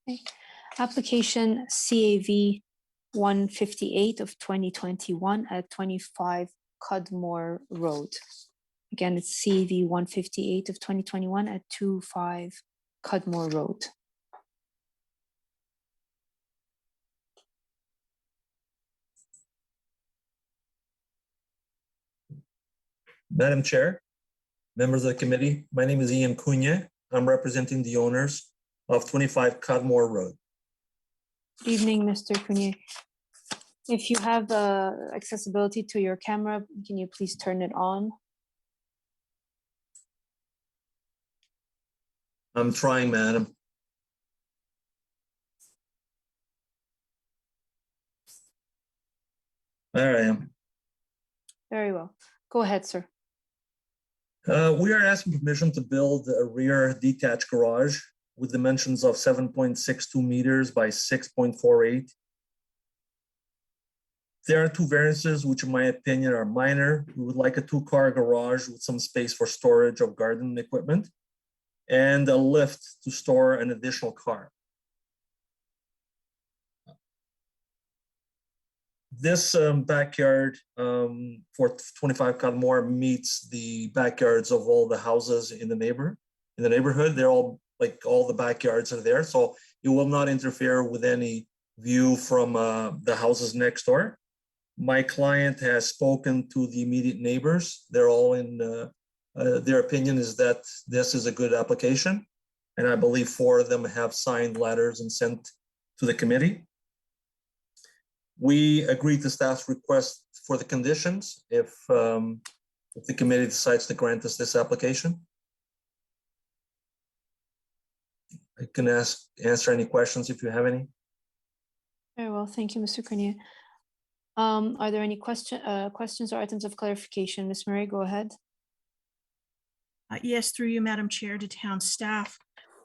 Okay. Application CAV 158 of 2021 at 25 Cudmore Road. Again, it's CAV 158 of 2021 at 25 Cudmore Road. Madam Chair, members of the committee, my name is Ian Cunha. I'm representing the owners of 25 Cudmore Road. Good evening, Mr. Cunha. If you have accessibility to your camera, can you please turn it on? I'm trying, madam. There I am. Very well. Go ahead, sir. We are asking permission to build a rear detached garage with dimensions of 7.62 meters by 6.48. There are 2 variances, which in my opinion are minor. We would like a 2-car garage with some space for storage of garden equipment and a lift to store an additional car. This backyard for 25 Cudmore meets the backyards of all the houses in the neighborhood. They're all, like, all the backyards are there, so it will not interfere with any view from the houses next door. My client has spoken to the immediate neighbors. They're all in, their opinion is that this is a good application, and I believe 4 of them have signed letters and sent to the committee. We agree to staff's request for the conditions if the committee decides to grant us this application. I can answer any questions if you have any. Very well, thank you, Mr. Cunha. Are there any questions or items of clarification? Ms. Murray, go ahead. Yes, through you, Madam Chair, to town staff.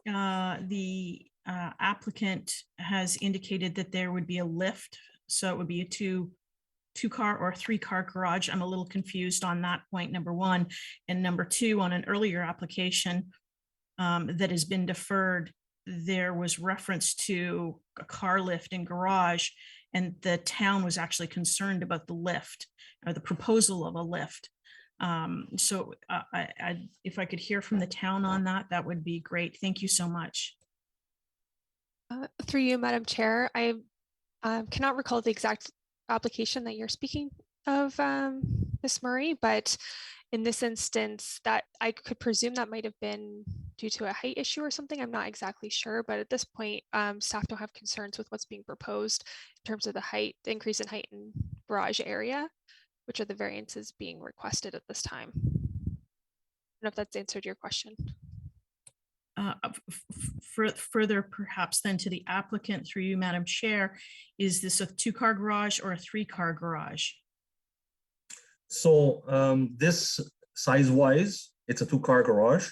The applicant has indicated that there would be a lift, so it would be a two-car or 3-car garage. I'm a little confused on that point, number 1. And number 2, on an earlier application that has been deferred, there was reference to a car lift and garage, and the town was actually concerned about the lift or the proposal of a lift. So if I could hear from the town on that, that would be great. Thank you so much. Through you, Madam Chair, I cannot recall the exact application that you're speaking of, Ms. Murray, but in this instance, that I could presume that might have been due to a height issue or something. I'm not exactly sure, but at this point, staff don't have concerns with what's being proposed in terms of the height, the increase in height in garage area, which are the variances being requested at this time. I don't know if that's answered your question. Further, perhaps then to the applicant through you, Madam Chair, is this a 2-car garage or a 3-car garage? So this size-wise, it's a 2-car garage,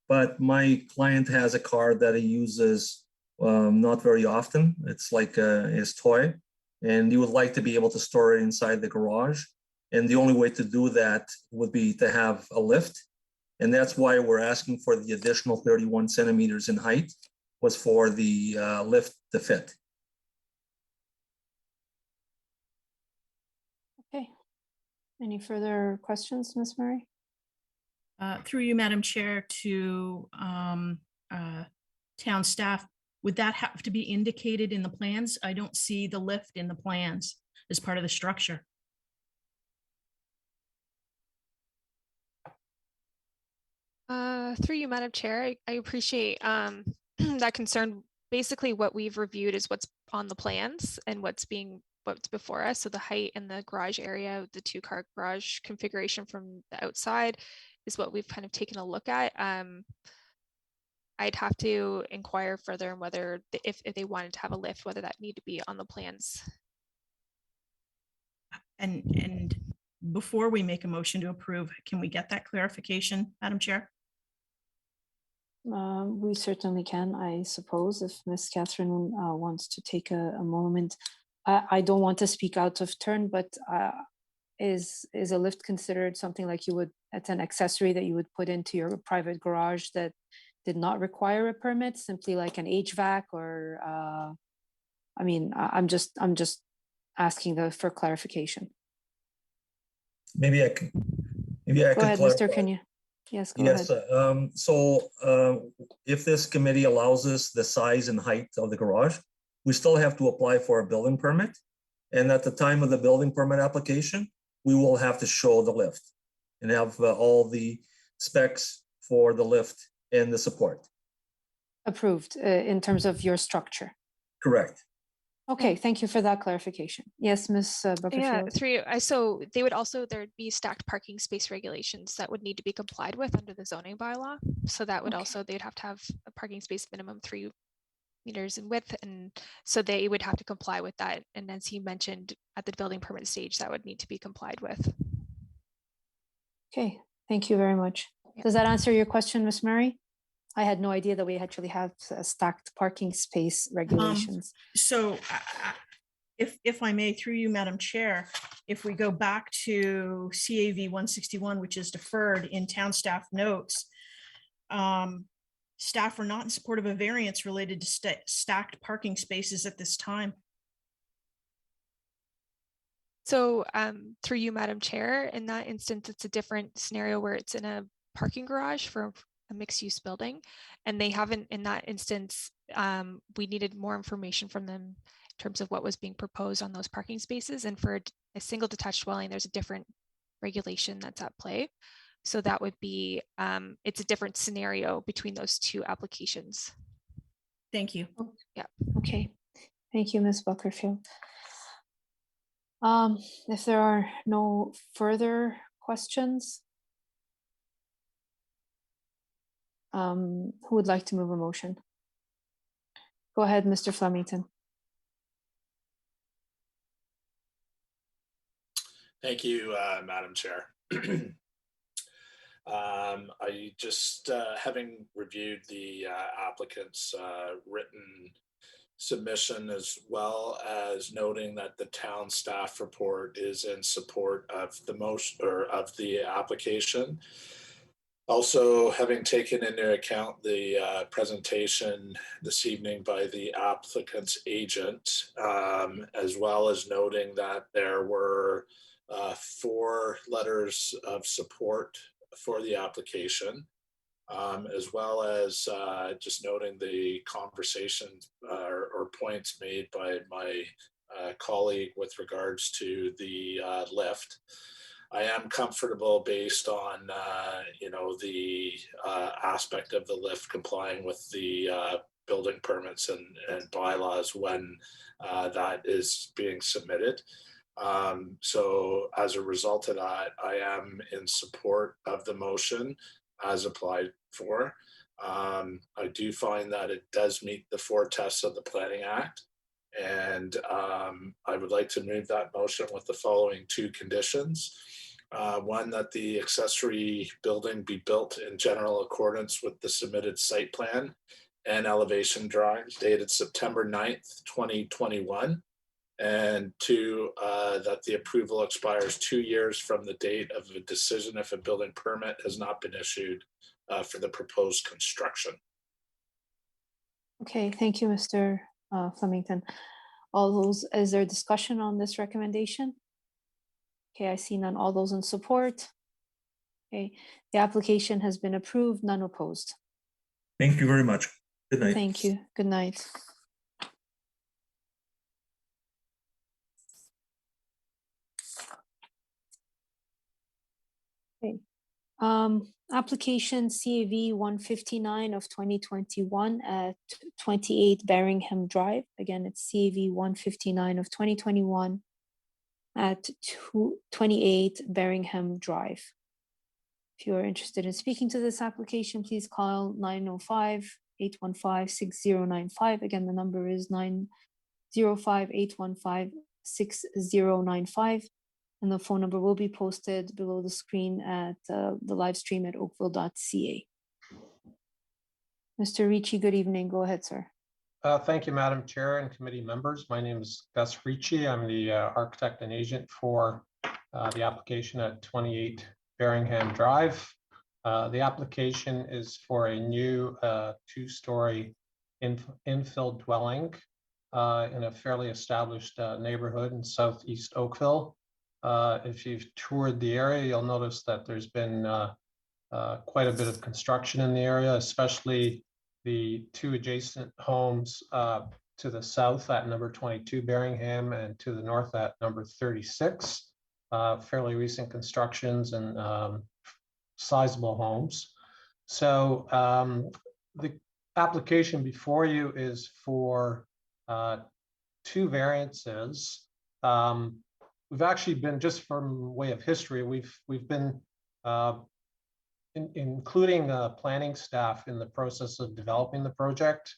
but my client has a car that he uses not very often. It's like his toy, and he would like to be able to store it inside the garage. And the only way to do that would be to have a lift. And that's why we're asking for the additional 31 centimeters in height, was for the lift to fit. Okay. Any further questions, Ms. Murray? Through you, Madam Chair, to town staff, would that have to be indicated in the plans? I don't see the lift in the plans as part of the structure. Through you, Madam Chair, I appreciate that concern. Basically, what we've reviewed is what's on the plans and what's before us. So the height and the garage area, the 2-car garage configuration from the outside is what we've kind of taken a look at. I'd have to inquire further on whether, if they wanted to have a lift, whether that need to be on the plans. And before we make a motion to approve, can we get that clarification, Madam Chair? We certainly can, I suppose, if Ms. Catherine wants to take a moment. I don't want to speak out of turn, but is a lift considered something like you would, it's an accessory that you would put into your private garage that did not require a permit, simply like an HVAC or, I mean, I'm just asking for clarification. Maybe I can Go ahead, clarify. Mr. Kenya. Yes, go Yes, ahead. If this committee allows us the size and height of the garage, we still have to apply for a building permit. And at the time of the building permit application, we will have to show the lift and have all the specs for the lift and the support. Approved in terms of your structure. Correct. Okay, thank you for that clarification. Yes, Ms. Butterfield. Yeah, through you. So they would also, there'd be stacked parking space regulations that would need to be complied with under the zoning bylaw. So that would also, they'd have to have a parking space minimum 3 meters in width. And so they would have to comply with that. And as he mentioned at the building permit stage, that would need to be complied with. Okay, thank you very much. Yeah. Does that answer your question, Ms. Murray? I had no idea that we actually have stacked parking space regulations. So if I may, through you, Madam Chair, if we go back to CAV 161, which is deferred in town staff notes, staff are not in support of a variance related to stacked parking spaces at this time. So through you, Madam Chair, in that instance, it's a different scenario where it's in a parking garage for a mixed-use building, and they haven't, in that instance, we needed more information from them in terms of what was being proposed on those parking spaces. And for a single detached dwelling, there's a different regulation that's at play. So that would be, it's a different scenario between those 2 applications. Thank you. Yeah. Okay. Thank you, Ms. Butterfield. If there are no further questions, who would like to move a motion? Go ahead, Mr. Flemington. Thank you, Madam Chair. I just, having reviewed the applicant's written submission, as well as noting that the town staff report is in support of the motion or of the application. Also, having taken into account the presentation this evening by the applicant's agent, as well as noting that there were 4 letters of support for the application, as well as just noting the conversation or points made by my colleague with regards to the lift. I am comfortable based on, the aspect of the lift complying with the building permits and bylaws when that is being submitted. So as a result of that, I am in support of the motion as applied for. I do find that it does meet the 4 tests of the Planning Act. And I would like to move that motion with the following 2 conditions. One, that the accessory building be built in general accordance with the submitted site plan and elevation drawings dated September 9th, 2021. And 2, that the approval expires 2 years from the date of a decision if a building permit has not been issued for the proposed construction. Okay, thank you, Mr. Flemington. Is there discussion on this recommendation? Okay, I see none. All those in support? Okay, the application has been approved, none opposed. Thank you very much. Good night. Thank you. Good night. Okay. Application CAV 159 of 2021 at 28 Barringham Drive. Again, it's CAV 159 of 2021 at 28 Barringham Drive. If you are interested in speaking to this application, please call 905-815-6095. Again, the number is 905-815-6095. And the phone number will be posted below the screen at the live stream at oakville.ca. Mr. Ricci, good evening. Go ahead, sir. Thank you, Madam Chair and committee members. My name is Gus Ricci. I'm the architect and agent for the application at 28 Barringham Drive. The application is for a new 2-story infill dwelling in a fairly established neighborhood in southeast Oakville. If you've toured the area, you'll notice that there's been quite a bit of construction in the area, especially the 2 adjacent homes to the south at number 22 Barringham and to the north at number 36. Fairly recent constructions and sizable homes. So the application before you is for 2 variances. We've actually been, just from way of history, we've been including planning staff in the process of developing the project.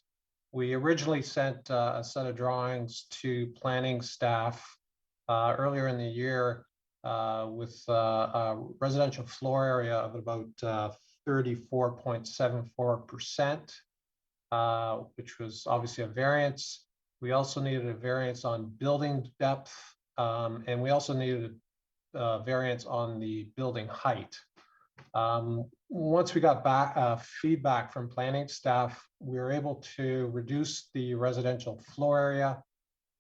We originally sent a set of drawings to planning staff earlier in the year with a residential floor area of about 34.74%, which was obviously a variance. We also needed a variance on building depth, and we also needed a variance on the building height. Once we got back feedback from planning staff, we were able to reduce the residential floor area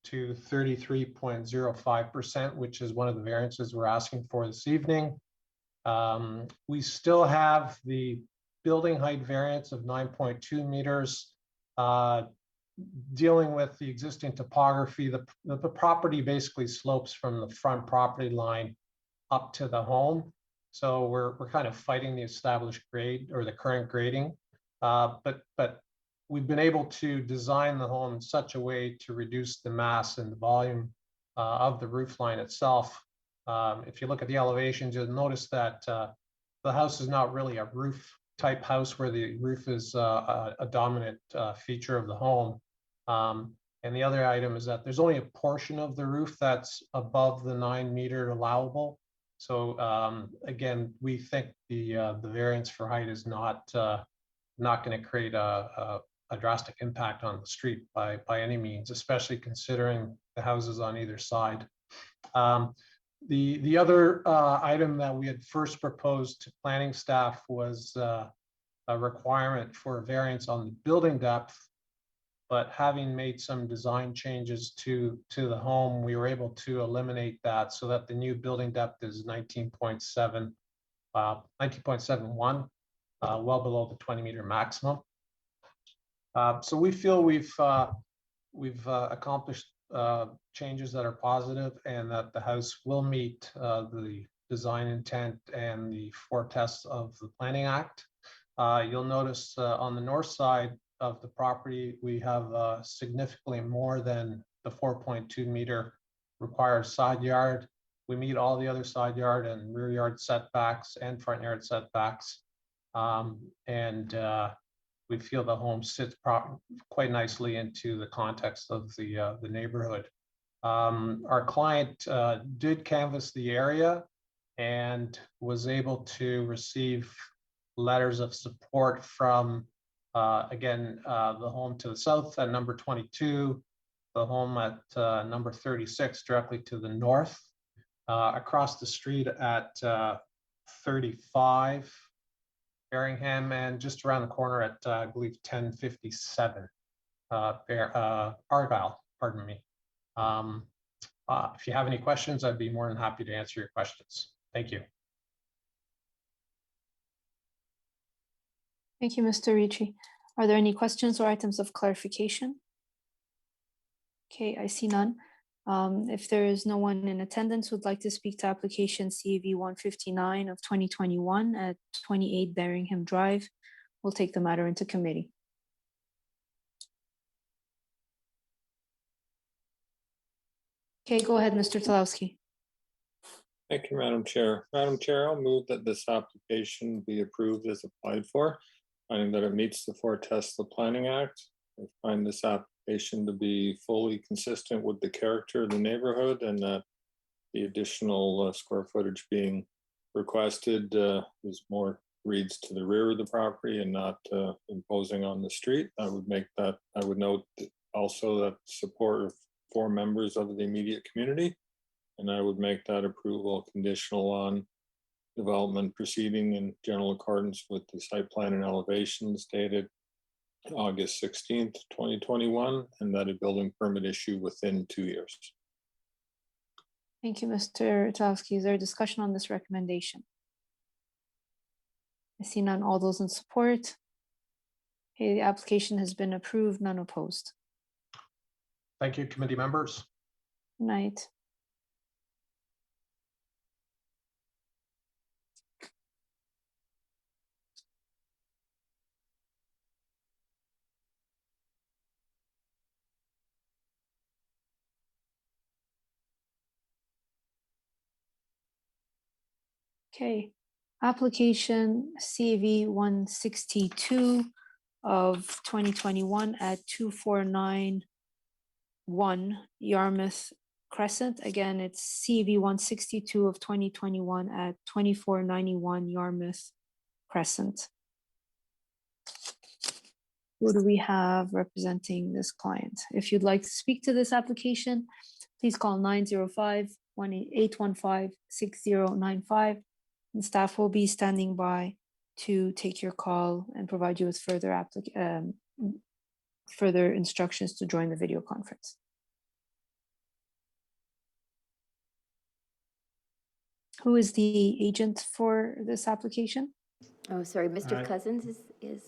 to 33.05%, which is one of the variances we're asking for this evening. We still have the building height variance of 9.2 meters. Dealing with the existing topography, the property basically slopes from the front property line up to the home. So we're kind of fighting the established grade or the current grading, but we've been able to design the home in such a way to reduce the mass and the volume of the roof line itself. If you look at the elevations, you'll notice that the house is not really a roof type house where the roof is a dominant feature of the home. And the other item is that there's only a portion of the roof that's above the 9-meter allowable. So again, we think the variance for height is not going to create a drastic impact on the street by any means, especially considering the houses on either side. The other item that we had first proposed to planning staff was a requirement for a variance on the building depth, but having made some design changes to the home, we were able to eliminate that so that the new building depth is 19.71, well below the 20-meter maximum. So we feel we've accomplished changes that are positive, and that the house will meet the design intent and the 4 tests of the Planning Act. You'll notice on the north side of the property, we have significantly more than the 4.2 meter required side yard. We meet all the other side yard and rear yard setbacks and front yard setbacks. We feel the home sits quite nicely into the context of the neighborhood. Our client did canvass the area and was able to receive letters of support from, again, the home to the south at number 22, the home at number 36 directly to the north, across the street at 35 Berringham, and just around the corner at, I believe, 1057 Argyle, pardon me. If you have any questions, I'd be more than happy to answer your questions. Thank you. Thank you, Mr. Ricci. Are there any questions or items of clarification? Okay, I see none. If there is no one in attendance who would like to speak to application CAV 159 of 2021 at 28 Berringham Drive, we'll take the matter into committee. Okay, go ahead, Mr. Talowski. Thank you, Madam Chair. Madam Chair, I'll move that this application be approved as applied for, finding that it meets the 4 tests of the Planning Act. I find this application to be fully consistent with the character of the neighborhood, and that the additional square footage being requested is more reads to the rear of the property and not imposing on the street. I would note also that support of 4 members of the immediate community, and I would make that approval conditional on development proceeding in general accordance with the site plan and elevations dated August 16th, 2021, and that a building permit issue within 2 years. Thank you, Mr. Talowski. Is there a discussion on this recommendation? I see none. All those in support? Okay, the application has been approved, none opposed. Thank you, committee members. Good night. Okay, application CAV 162 of 2021 at 2491 Yarmouth Crescent. Again, it's CAV 162 of 2021 at 2491 Yarmouth Crescent. Who do we have representing this client? If you'd like to speak to this application, please call 905-815-6095. And staff will be standing by to take your call and provide you with further instructions to join the video conference. Who is the agent for this application? Oh, sorry, Mr. Cousins it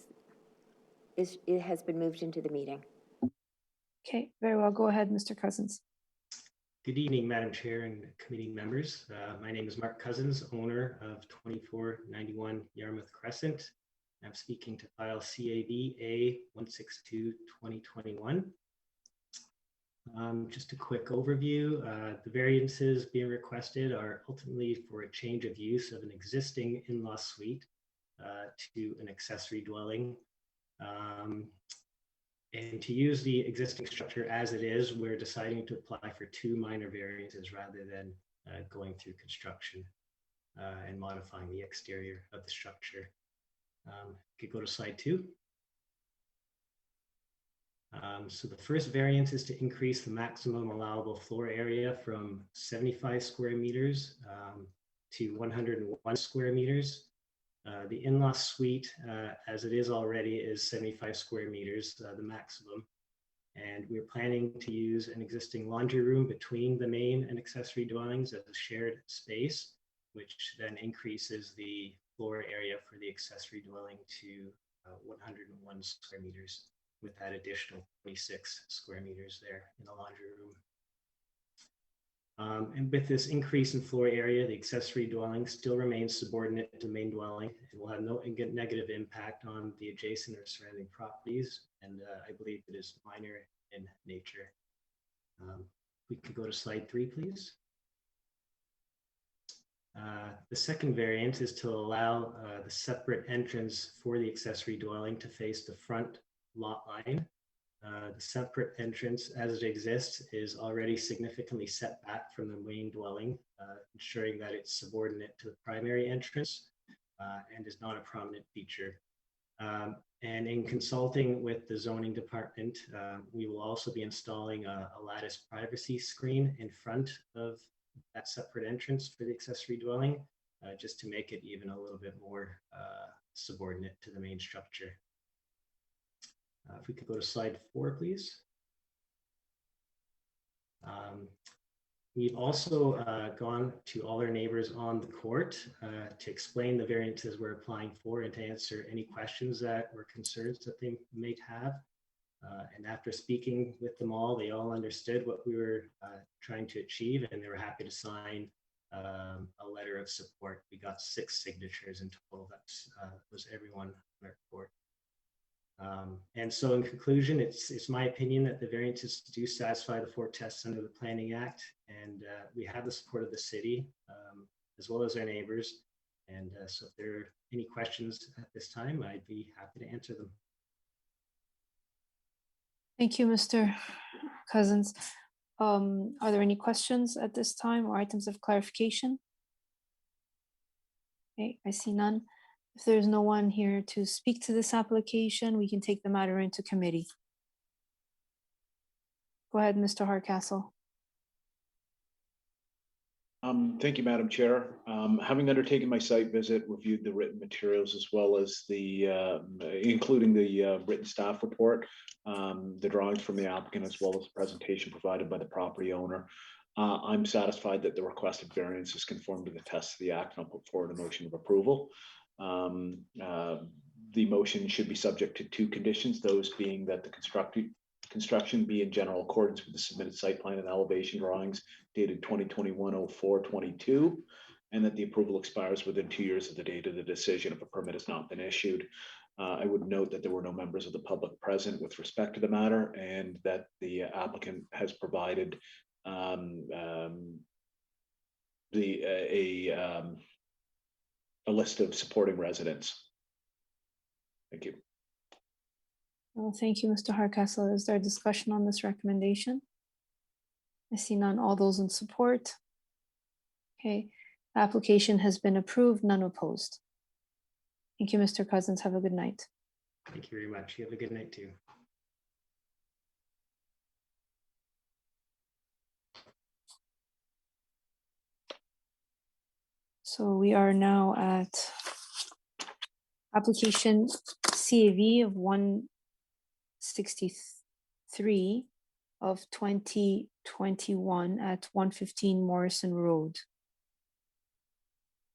has been moved into the meeting. Okay, very well. Go ahead, Mr. Cousins. Good evening, Madam Chair and committee members. My name is Mark Cousins, owner of 2491 Yarmouth Crescent. I'm speaking to file CAV A162-2021. Just a quick overview. The variances being requested are ultimately for a change of use of an existing in-law suite to an accessory dwelling. And to use the existing structure as it is, we're deciding to apply for 2 minor variances rather than going through construction and modifying the exterior of the structure. Could go to slide 2. So the first variance is to increase the maximum allowable floor area from 75 square meters to 101 square meters. The in-law suite, as it is already, is 75 square meters, the maximum. And we're planning to use an existing laundry room between the main and accessory dwellings as a shared space, which then increases the floor area for the accessory dwelling to 101 square meters, with that additional 26 square meters there in the laundry room. And with this increase in floor area, the accessory dwelling still remains subordinate to the main dwelling. It will have no negative impact on the adjacent or surrounding properties, and I believe it is minor in nature. We could go to slide 3, please. The second variant is to allow the separate entrance for the accessory dwelling to face the front lot line. The separate entrance as it exists is already significantly set back from the main dwelling, ensuring that it's subordinate to the primary entrance and is not a prominent feature. And in consulting with the zoning department, we will also be installing a lattice privacy screen in front of that separate entrance for the accessory dwelling, just to make it even a little bit more subordinate to the main structure. If we could go to slide 4, please. We've also gone to all our neighbors on the court to explain the variances we're applying for and to answer any questions that or concerns that they might have. And after speaking with them all, they all understood what we were trying to achieve, and they were happy to sign a letter of support. We got 6 signatures in total. That was everyone on our court. And so in conclusion, it's my opinion that the variances do satisfy the 4 tests under the Planning Act, and we have the support of the city as well as our neighbors. And so if there are any questions at this time, I'd be happy to answer them. Thank you, Mr. Cousins. Are there any questions at this time or items of clarification? Okay, I see none. If there's no one here to speak to this application, we can take the matter into committee. Go ahead, Mr. Hardcastle. Thank you, Madam Chair. Having undertaken my site visit, reviewed the written materials as well as the, including the written staff report, the drawings from the applicant, as well as the presentation provided by the property owner, I'm satisfied that the requested variances conform to the tests of the act, and I'll put forward a motion of approval. The motion should be subject to 2 conditions, those being that the construction be in general accordance with the submitted site plan and elevation drawings dated 2021-04-22, and that the approval expires within 2 years of the date of the decision if a permit has not been issued. I would note that there were no members of the public present with respect to the matter, and that the applicant has provided a list of supporting residents. Thank you. Well, thank you, Mr. Hardcastle. Is there discussion on this recommendation? I see none. All those in support? Okay, application has been approved, none opposed. Thank you, Mr. Cousins. Have a good night. Thank you very much. You have a good night too. So we are now at application CAV of 163 of 2021 at 115 Morrison Road.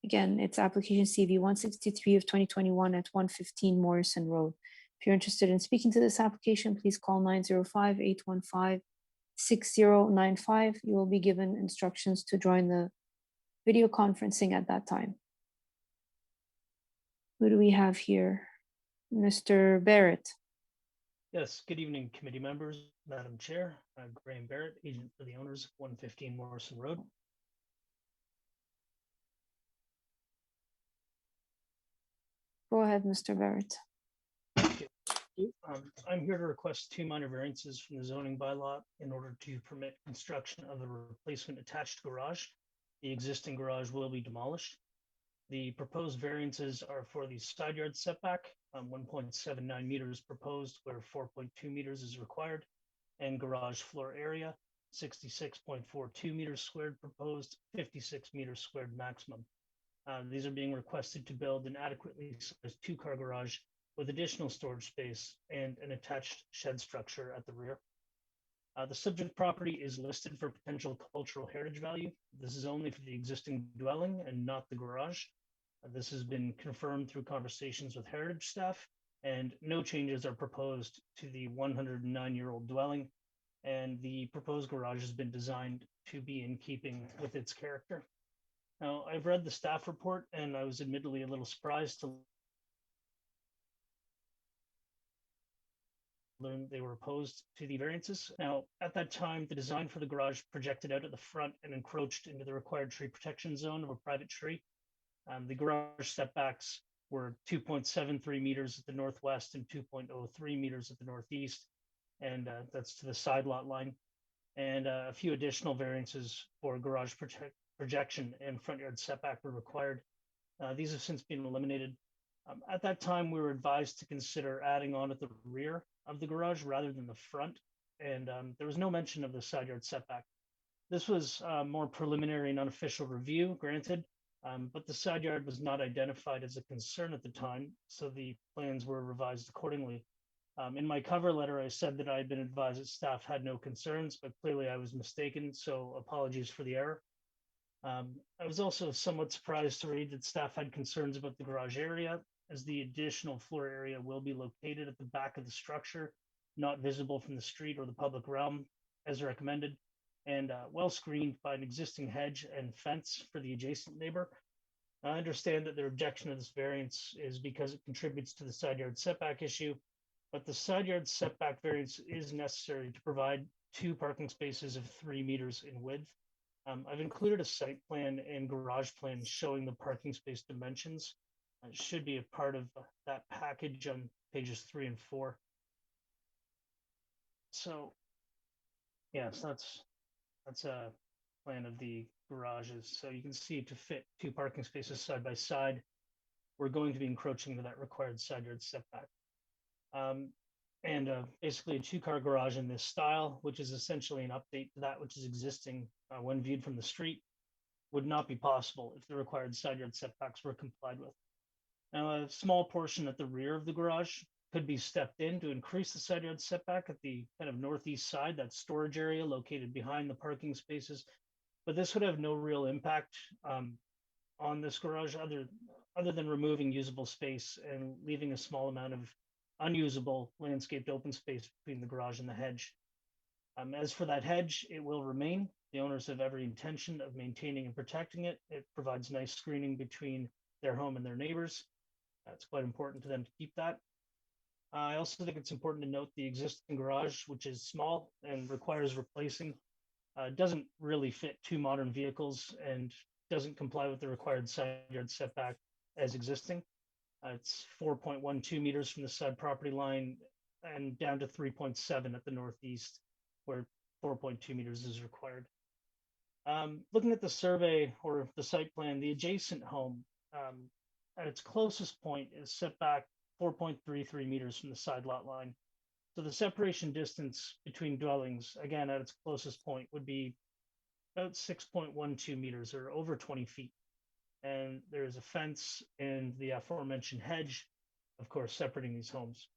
Again, it's application CV 163 of 2021 at 115 Morrison Road. If you're interested in speaking to this application, please call 905-815-6095. You will be given instructions to join the video conferencing at that time. Who do we have here? Mr. Barrett. Yes, good evening, committee members, Madam Chair. Graham Barrett, agent for the owners, 115 Morrison Road. Go ahead, Mr. Barrett. Thank you. I'm here to request 2 minor variances from the zoning bylaw in order to permit construction of the replacement attached garage. The existing garage will be demolished. The proposed variances are for the side yard setback, 1.79 meters proposed, where 4.2 meters is required, and garage floor area, 66.42 meters squared proposed, 56 meters squared maximum. These are being requested to build an adequately sized 2-car garage with additional storage space and an attached shed structure at the rear. The subject property is listed for potential cultural heritage value. This is only for the existing dwelling and not the garage. This has been confirmed through conversations with heritage staff, and no changes are proposed to the 109-year-old dwelling, and the proposed garage has been designed to be in keeping with its character. Now, I've read the staff report, and I was admittedly a little surprised to learn they were opposed to the variances. Now, at that time, the design for the garage projected out at the front and encroached into the required tree protection zone of a private tree. The garage setbacks were 2.73 meters at the northwest and 2.03 meters at the northeast, and that's to the side lot line. And a few additional variances for garage projection and front yard setback were required. These have since been eliminated. At that time, we were advised to consider adding on at the rear of the garage rather than the front, and there was no mention of the side yard setback. This was more preliminary and unofficial review, granted, but the side yard was not identified as a concern at the time, so the plans were revised accordingly. In my cover letter, I said that I had been advised that staff had no concerns, but clearly I was mistaken, so apologies for the error. I was also somewhat surprised to read that staff had concerns about the garage area, as the additional floor area will be located at the back of the structure, not visible from the street or the public realm, as recommended, and well screened by an existing hedge and fence for the adjacent neighbor. I understand that their objection to this variance is because it contributes to the side yard setback issue, but the side yard setback variance is necessary to provide 2 parking spaces of 3 meters in width. I've included a site plan and garage plan showing the parking space dimensions. It should be a part of that package on pages 3 and 4. So, yes, that's a plan of the garages. So you can see to fit 2 parking spaces side by side, we're going to be encroaching into that required side yard setback. Basically a 2-car garage in this style, which is essentially an update to that which is existing when viewed from the street, would not be possible if the required side yard setbacks were complied with. Now, a small portion at the rear of the garage could be stepped in to increase the side yard setback at the kind of northeast side, that storage area located behind the parking spaces. But this would have no real impact on this garage other than removing usable space and leaving a small amount of unusable landscaped open space between the garage and the hedge. As for that hedge, it will remain. The owners have every intention of maintaining and protecting it. It provides nice screening between their home and their neighbors. It's quite important to them to keep that. I also think it's important to note the existing garage, which is small and requires replacing, doesn't really fit 2 modern vehicles and doesn't comply with the required side yard setback as existing. It's 4.12 meters from the side property line and down to 3.7 at the northeast, where 4.2 meters is required. Looking at the survey or the site plan, the adjacent home at its closest point is set back 4.33 meters from the side lot line. So the separation distance between dwellings, again, at its closest point would be about 6.12 meters or over 20 feet. And there's a fence and the aforementioned hedge, of course, separating these homes.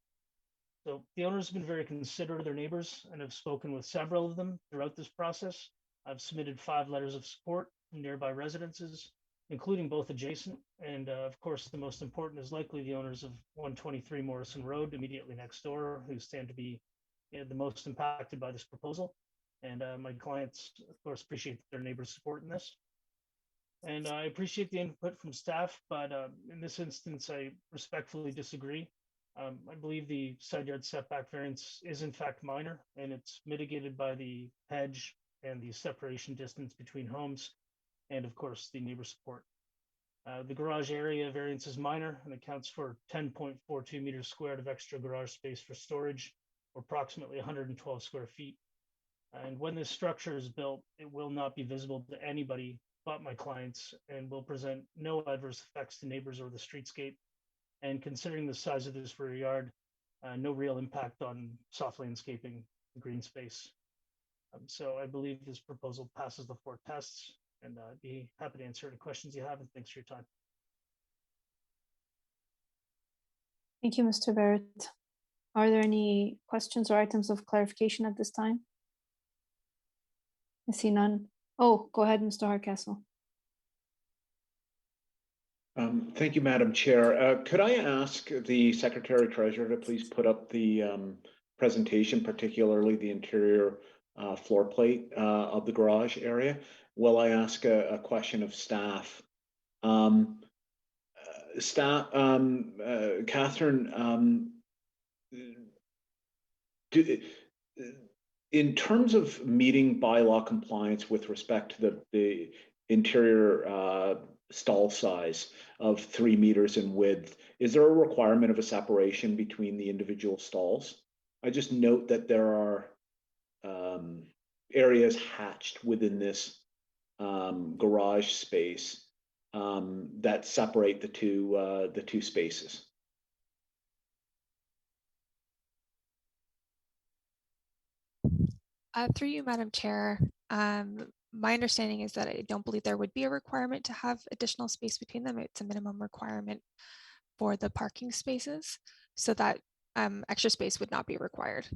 So the owners have been very considerate of their neighbors and have spoken with several of them throughout this process. I've submitted 5 letters of support from nearby residences, including both adjacent. And of course, the most important is likely the owners of 123 Morrison Road, immediately next door, who stand to be the most impacted by this proposal. And my clients, of course, appreciate their neighbors' support in this. And I appreciate the input from staff, but in this instance, I respectfully disagree. I believe the side yard setback variance is in fact minor, and it's mitigated by the hedge and the separation distance between homes, and of course, the neighbor support. The garage area variance is minor and accounts for 10.42 meters squared of extra garage space for storage, or approximately 112 square feet. And when this structure is built, it will not be visible to anybody but my clients and will present no adverse effects to neighbors or the streetscape. And considering the size of this rear yard, no real impact on soft landscaping, green space. So I believe this proposal passes the 4 tests, and I'd be happy to answer any questions you have, and thanks for your time. Thank you, Mr. Barrett. Are there any questions or items of clarification at this time? I see none. Oh, go ahead, Mr. Hardcastle. Thank you, Madam Chair. Could I ask the Secretary Treasurer to please put up the presentation, particularly the interior floor plate of the garage area, while I ask a question of staff? Catherine, in terms of meeting bylaw compliance with respect to the interior stall size of 3 meters in width, is there a requirement of a separation between the individual stalls? I just note that there are areas hatched within this garage space that separate the two spaces. Through you, Madam Chair, my understanding is that I don't believe there would be a requirement to have additional space between them. It's a minimum requirement for the parking spaces, so that extra space would not be required.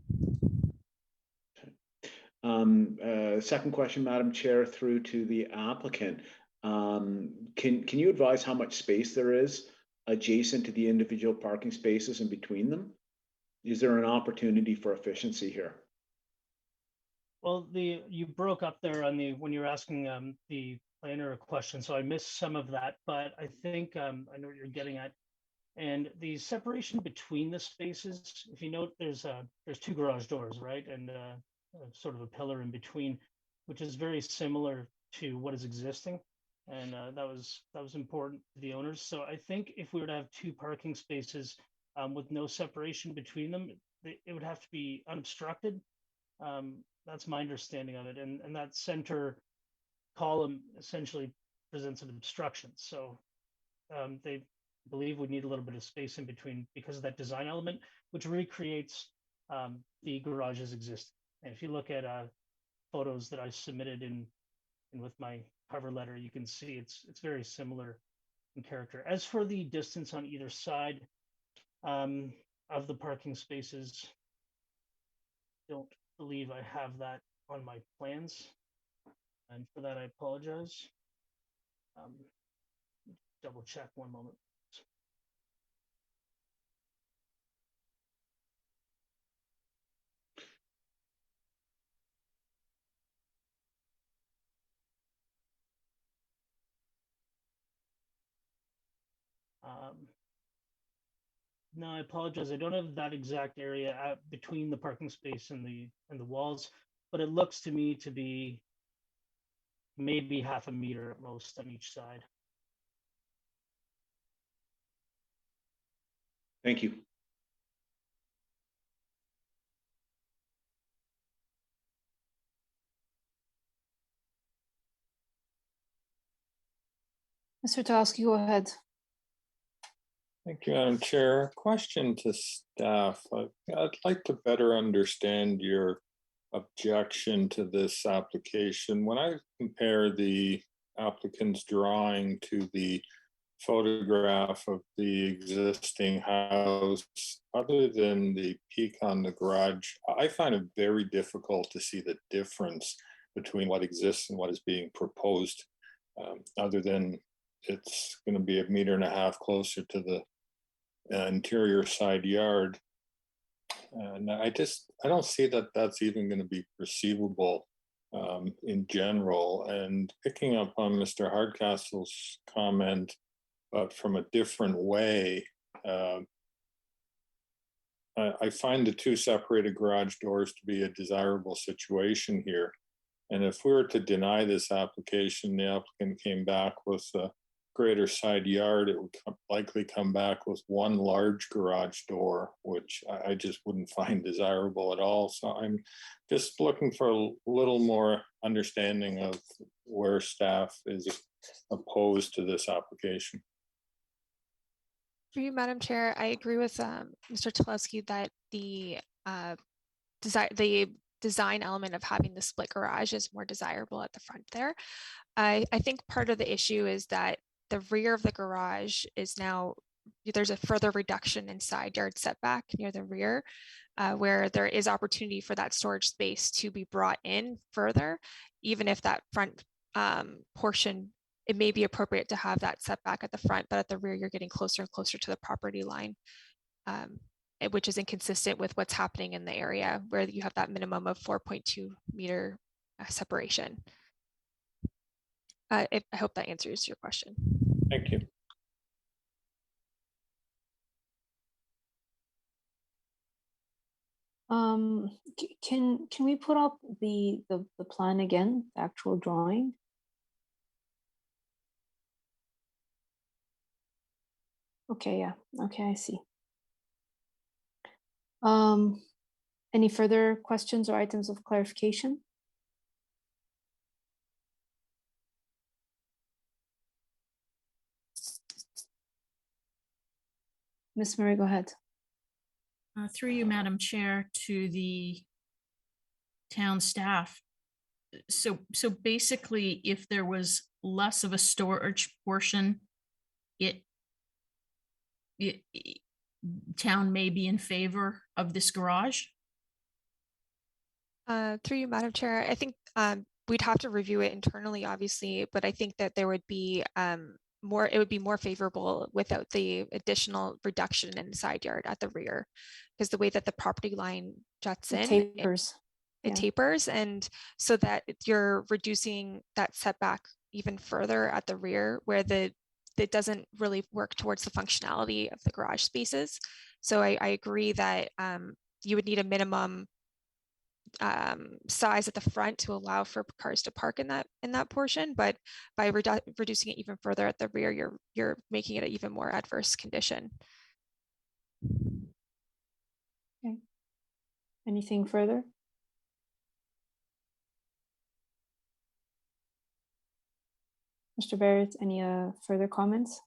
Second question, Madam Chair, through to the applicant. Can you advise how much space there is adjacent to the individual parking spaces and between them? Is there an opportunity for efficiency here? Well, you broke up there on when you were asking the planner a question, so I missed some of that, but I think I know what you're getting at. And the separation between the spaces, if you note, there's 2 garage doors, right? And sort of a pillar in between, which is very similar to what is existing. And that was important to the owners. So I think if we were to have 2 parking spaces with no separation between them, it would have to be unobstructed. That's my understanding of it. And that center column essentially presents an obstruction. So they believe we need a little bit of space in between because of that design element, which recreates the garages existing. And if you look at photos that I submitted in with my cover letter, you can see it's very similar in character. As for the distance on either side of the parking spaces, don't believe I have that on my plans, and for that I apologize. Double check one moment. No, I apologize. I don't have that exact area between the parking space and the walls, but it looks to me to be maybe half a meter at most on each side. Thank you. Mr. Towski, go ahead. Thank you, Madam Chair. Question to staff. I'd like to better understand your objection to this application. When I compare the applicant's drawing to the photograph of the existing house, other than the peak on the garage, I find it very difficult to see the difference between what exists and what is being proposed, other than it's going to be 1.5 meters closer to the interior side yard. And I don't see that that's even going to be perceivable in general. And picking up on Mr. Hardcastle's comment, but from a different way, I find the 2 separated garage doors to be a desirable situation here. And if we were to deny this application, the applicant came back with a greater side yard, it would likely come back with 1 large garage door, which I just wouldn't find desirable at all. So I'm just looking for a little more understanding of where staff is opposed to this application. Through you, Madam Chair, I agree with Mr. Tleskey that the design element of having the split garage is more desirable at the front there. I think part of the issue is that the rear of the garage is now there's a further reduction in side yard setback near the rear, where there is opportunity for that storage space to be brought in further, even if that front portion, it may be appropriate to have that setback at the front, but at the rear, you're getting closer and closer to the property line, which is inconsistent with what's happening in the area where you have that minimum of 4.2 meter separation. I hope that answers your question. Thank you. Can we put up the plan again, the actual drawing? Okay, yeah, okay, I see. Any further questions or items of clarification? Ms. Murray, go ahead. Through you, Madam Chair, to the town staff. So basically, if there was less of a storage portion, town may be in favor of this garage? Through you, Madam Chair, I think we'd have to review it internally, obviously, but I think that there would be it would be more favorable without the additional reduction in the side yard at the rear, because the way that the property line juts in, it tapers, and so that you're reducing that setback even further at the rear, where it doesn't really work towards the functionality of the garage spaces. So I agree that you would need a minimum size at the front to allow for cars to park in that portion, but by reducing it even further at the rear, you're making it an even more adverse condition. Okay. Anything further? Mr. Barrett, any further comments?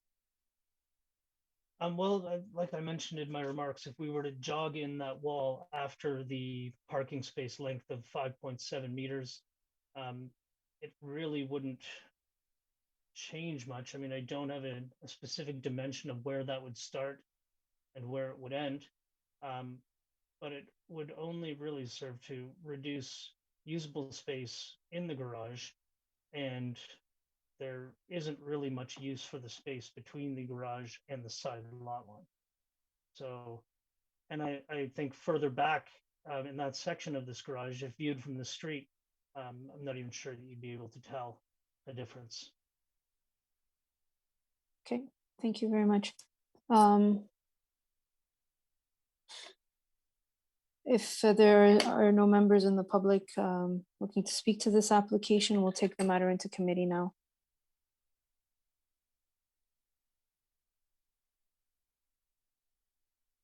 Well, like I mentioned in my remarks, if we were to jog in that wall after the parking space length of 5.7 meters, it really wouldn't change much. I mean, I don't have a specific dimension of where that would start and where it would end, but it would only really serve to reduce usable space in the garage, and there isn't really much use for the space between the garage and the side lot line. So, and I think further back in that section of this garage, if viewed from the street, I'm not even sure that you'd be able to tell a difference. Okay, thank you very much. If there are no members in the public looking to speak to this application, we'll take the matter into committee now.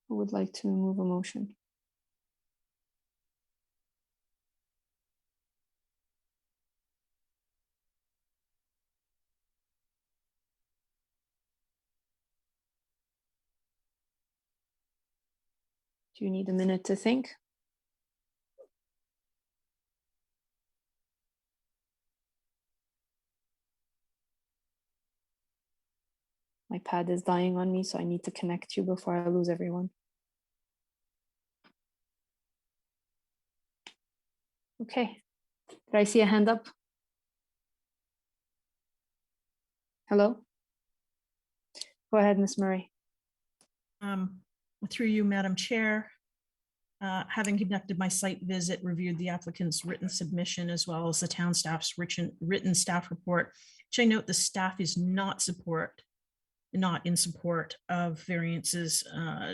Who would like to move a motion? Do you need a minute to think? My pad is dying on me, so I need to connect you before I lose everyone. Okay, did I see a hand up? Hello? Go ahead, Ms. Murray. Through you, Madam Chair, having conducted my site visit, reviewed the applicant's written submission as well as the town staff's written staff report, which I note the staff is not in support of variances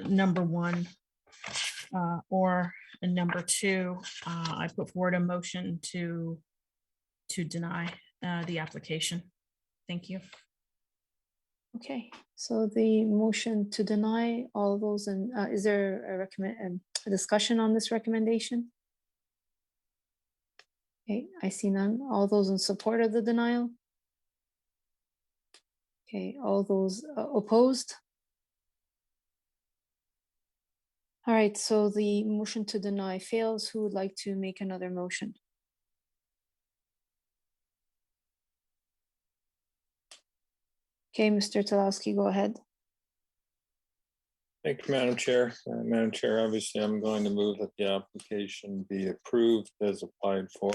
number 1 or number 2. I put forward a motion to deny the application. Thank you. Okay, so the motion to deny, all those, and is there a discussion on this recommendation? Okay, I see none. All those in support of the denial? Okay, all those opposed? All right, so the motion to deny fails. Who would like to make another motion? Okay, Mr. Talowski, go ahead. Thank you, Madam Chair. Madam Chair, obviously, I'm going to move that the application be approved as applied for.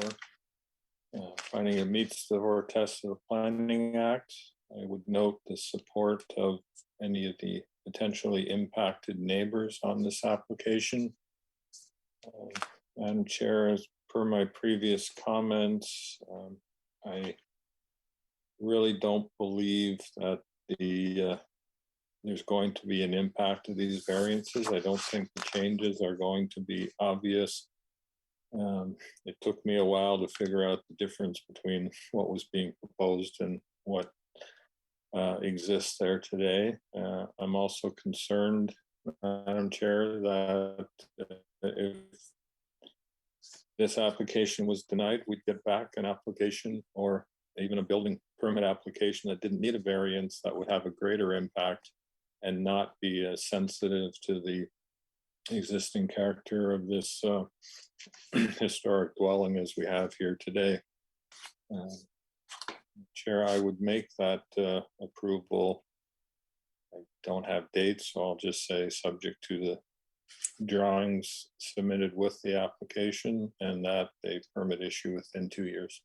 Finding it meets the horror test of the Planning Act. I would note the support of any of the potentially impacted neighbors on this application. Madam Chair, as per my previous comments, I really don't believe that there's going to be an impact of these variances. I don't think the changes are going to be obvious. It took me a while to figure out the difference between what was being proposed and what exists there today. I'm also concerned, Madam Chair, that if this application was denied, we'd get back an application or even a building permit application that didn't need a variance that would have a greater impact and not be as sensitive to the existing character of this historic dwelling as we have here today. Chair, I would make that approval. I don't have dates, so I'll just say subject to the drawings submitted with the application and that a permit issue within 2 years.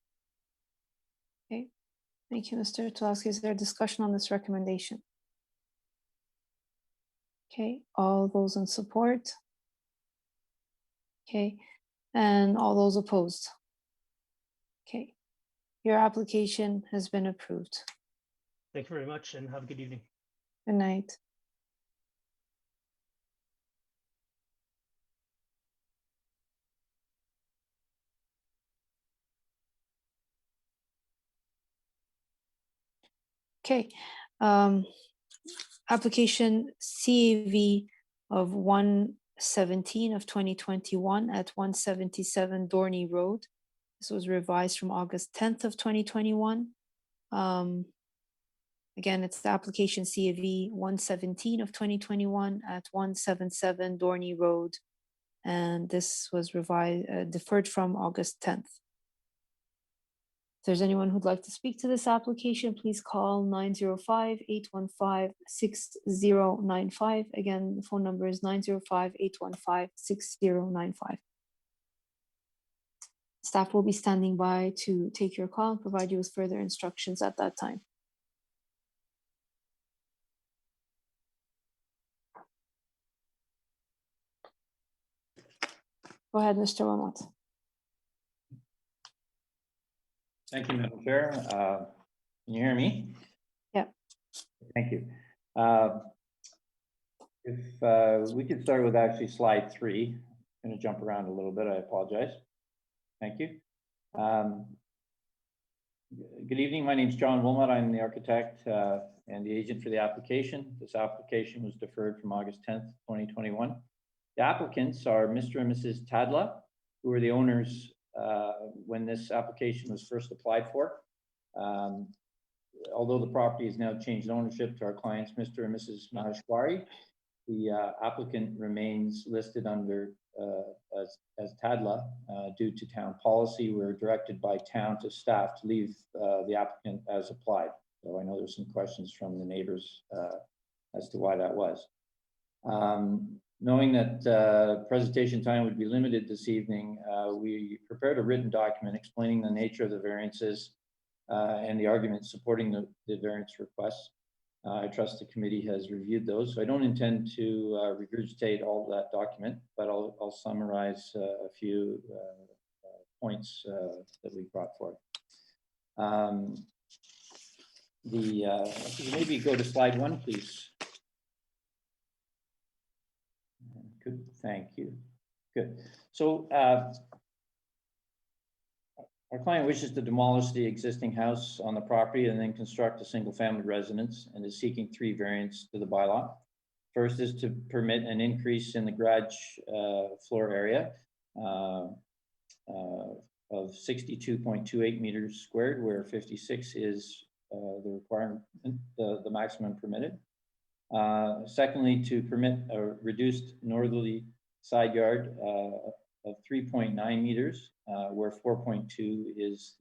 Okay, thank you, Mr. Tulaski. Is there discussion on this recommendation? Okay, all those in support? Okay, and all those opposed? Okay, your application has been approved. Thank you very much and have a good evening. Good night. Okay, application CAV of 117 of 2021 at 177 Dorney Road. This was revised from August 10th of 2021. Again, it's the application CAV 117 of 2021 at 177 Dorney Road. And this was revised, deferred from August 10th. If there's anyone who'd like to speak to this application, please call 905-815-6095. Again, the phone number is 905-815-6095. Staff will be standing by to take your call and provide you with further instructions at that time. Go ahead, Mr. Wilmot. Thank you, Madam Chair. Can you hear me? Yeah. Thank you. If we could start with actually slide 3. I'm going to jump around a little bit. I apologize. Thank you. Good evening. My name is John Wilmot. I'm the architect and the agent for the application. This application was deferred from August 10th, 2021. The applicants are Mr. and Mrs. Tadla, who are the owners when this application was first applied for. Although the property has now changed ownership to our clients, Mr. and Mrs. Maheshwari, the applicant remains listed under as Tadla due to town policy. We were directed by town to staff to leave the applicant as applied. So I know there's some questions from the neighbors as to why that was. Knowing that presentation time would be limited this evening, we prepared a written document explaining the nature of the variances and the arguments supporting the variance requests. I trust the committee has reviewed those, so I don't intend to regurgitate all that document, but I'll summarize a few points that we brought forward. Maybe go to slide 1, please. Good, thank you. Good. So our client wishes to demolish the existing house on the property and then construct a single-family residence and is seeking 3 variants to the bylaw. First is to permit an increase in the garage floor area of 62.28 meters squared, where 56 is the requirement, the maximum permitted. Secondly, to permit a reduced northerly side yard of 3.9 meters, where 4.2 is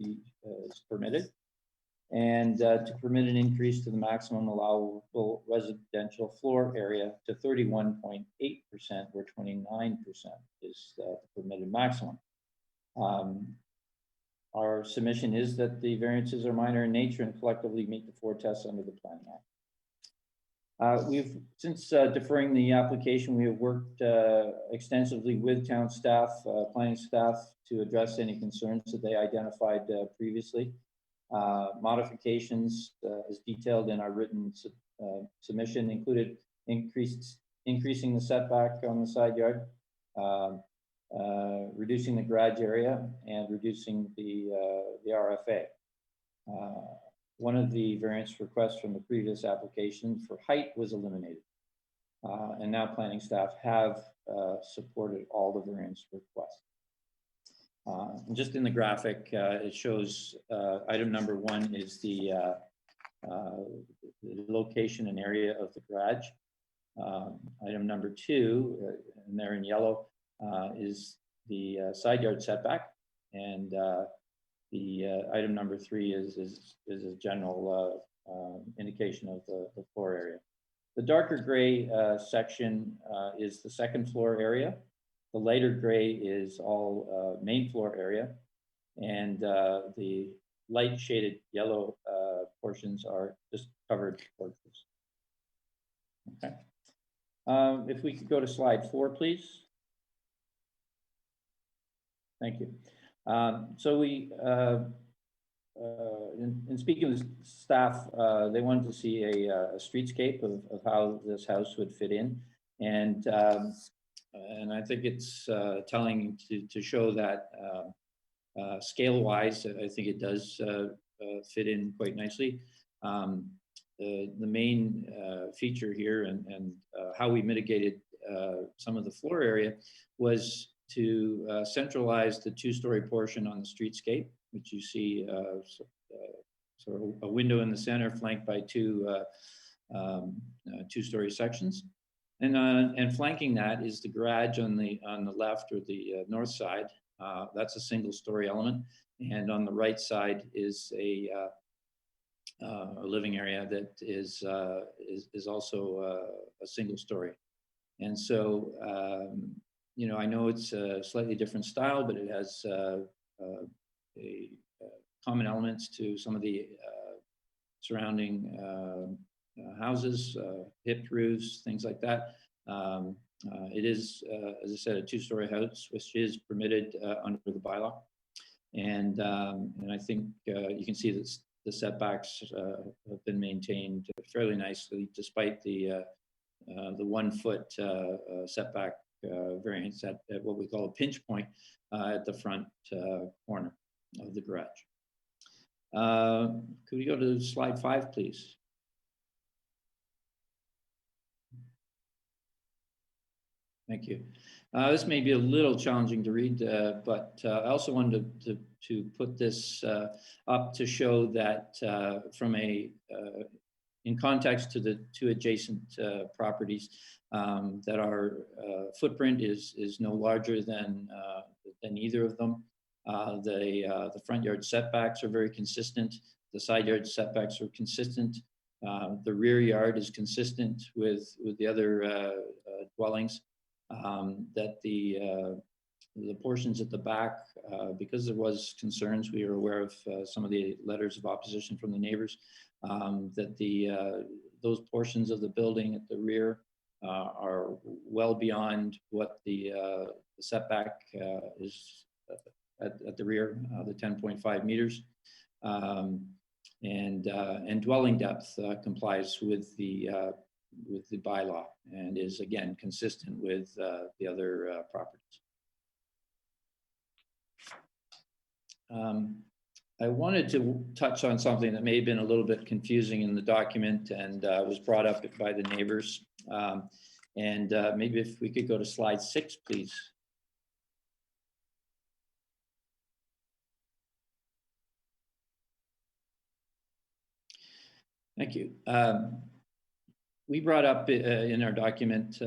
permitted. and to permit an increase to the maximum allowable residential floor area to 31.8%, where 29% is the permitted maximum. Our submission is that the variances are minor in nature and collectively meet the 4 tests under the Planning Act. We've, since deferring the application, we have worked extensively with town staff, planning staff, to address any concerns that they identified previously. Modifications, as detailed in our written submission, included increasing the setback on the side yard, reducing the garage area, and reducing the RFA. One of the variance requests from the previous application for height was eliminated. And now planning staff have supported all the variance requests. And just in the graphic, it shows item number 1 is the location and area of the garage. Item number 2, and there in yellow, is the side yard setback, and the item number 3 is a general indication of the floor area. The darker gray section is the second floor area. The lighter gray is all main floor area, and the light shaded yellow portions are just covered porches. Okay. If we could go to slide 4, please. Thank you. So we, in speaking with staff, they wanted to see a streetscape of how this house would fit in. And I think it's telling to show that scale-wise, I think it does fit in quite nicely. The main feature here and how we mitigated some of the floor area was to centralize the 2-story portion on the streetscape, which you see sort of a window in the center flanked by 2 2-story sections. And flanking that is the garage on the left, or the north side. That's a single-story element. And on the right side is a living area that is also a single story. And so, you know, I know it's a slightly different style, but it has common elements to some of the surrounding houses, hipped roofs, things like that. It is, as I said, a 2-story house, which is permitted under the bylaw. And I think you can see that the setbacks have been maintained fairly nicely, despite the 1-foot setback variance at what we call a pinch point at the front corner of the garage. Could we go to slide 5, please? Thank you. This may be a little challenging to read, but I also wanted to put this up to show that from in context to the 2 adjacent properties, that our footprint is no larger than either of them. The front yard setbacks are very consistent. The side yard setbacks are consistent. The rear yard is consistent with the other dwellings. That the portions at the back, because there was concerns, we are aware of some of the letters of opposition from the neighbors, that those portions of the building at the rear are well beyond what the setback is at the rear, the 10.5 meters, and dwelling depth complies with the bylaw and is again consistent with the other properties. I wanted to touch on something that may have been a little bit confusing in the document and was brought up by the neighbors. Maybe if we could go to slide 6, please. Thank you. We brought up in our document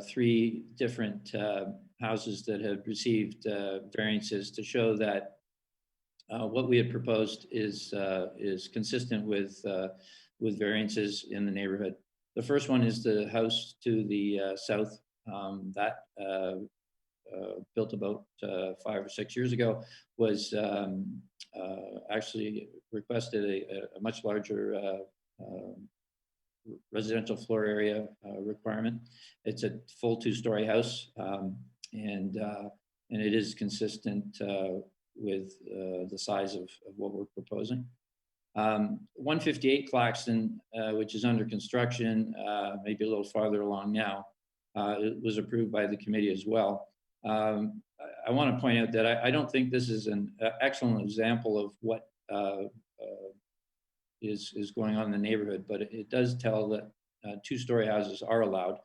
3 different houses that have received variances to show that what we had proposed is consistent with variances in the neighborhood. The first one is the house to the south that built about 5 or 6 years ago was actually requested a much larger residential floor area requirement. It's a full 2-story house, and it is consistent with the size of what we're proposing. 158 Claxton, which is under construction, maybe a little farther along now, it was approved by the committee as well. I want to point out that I don't think this is an excellent example of what is going on in the neighborhood, but it does tell that 2-story houses are allowed.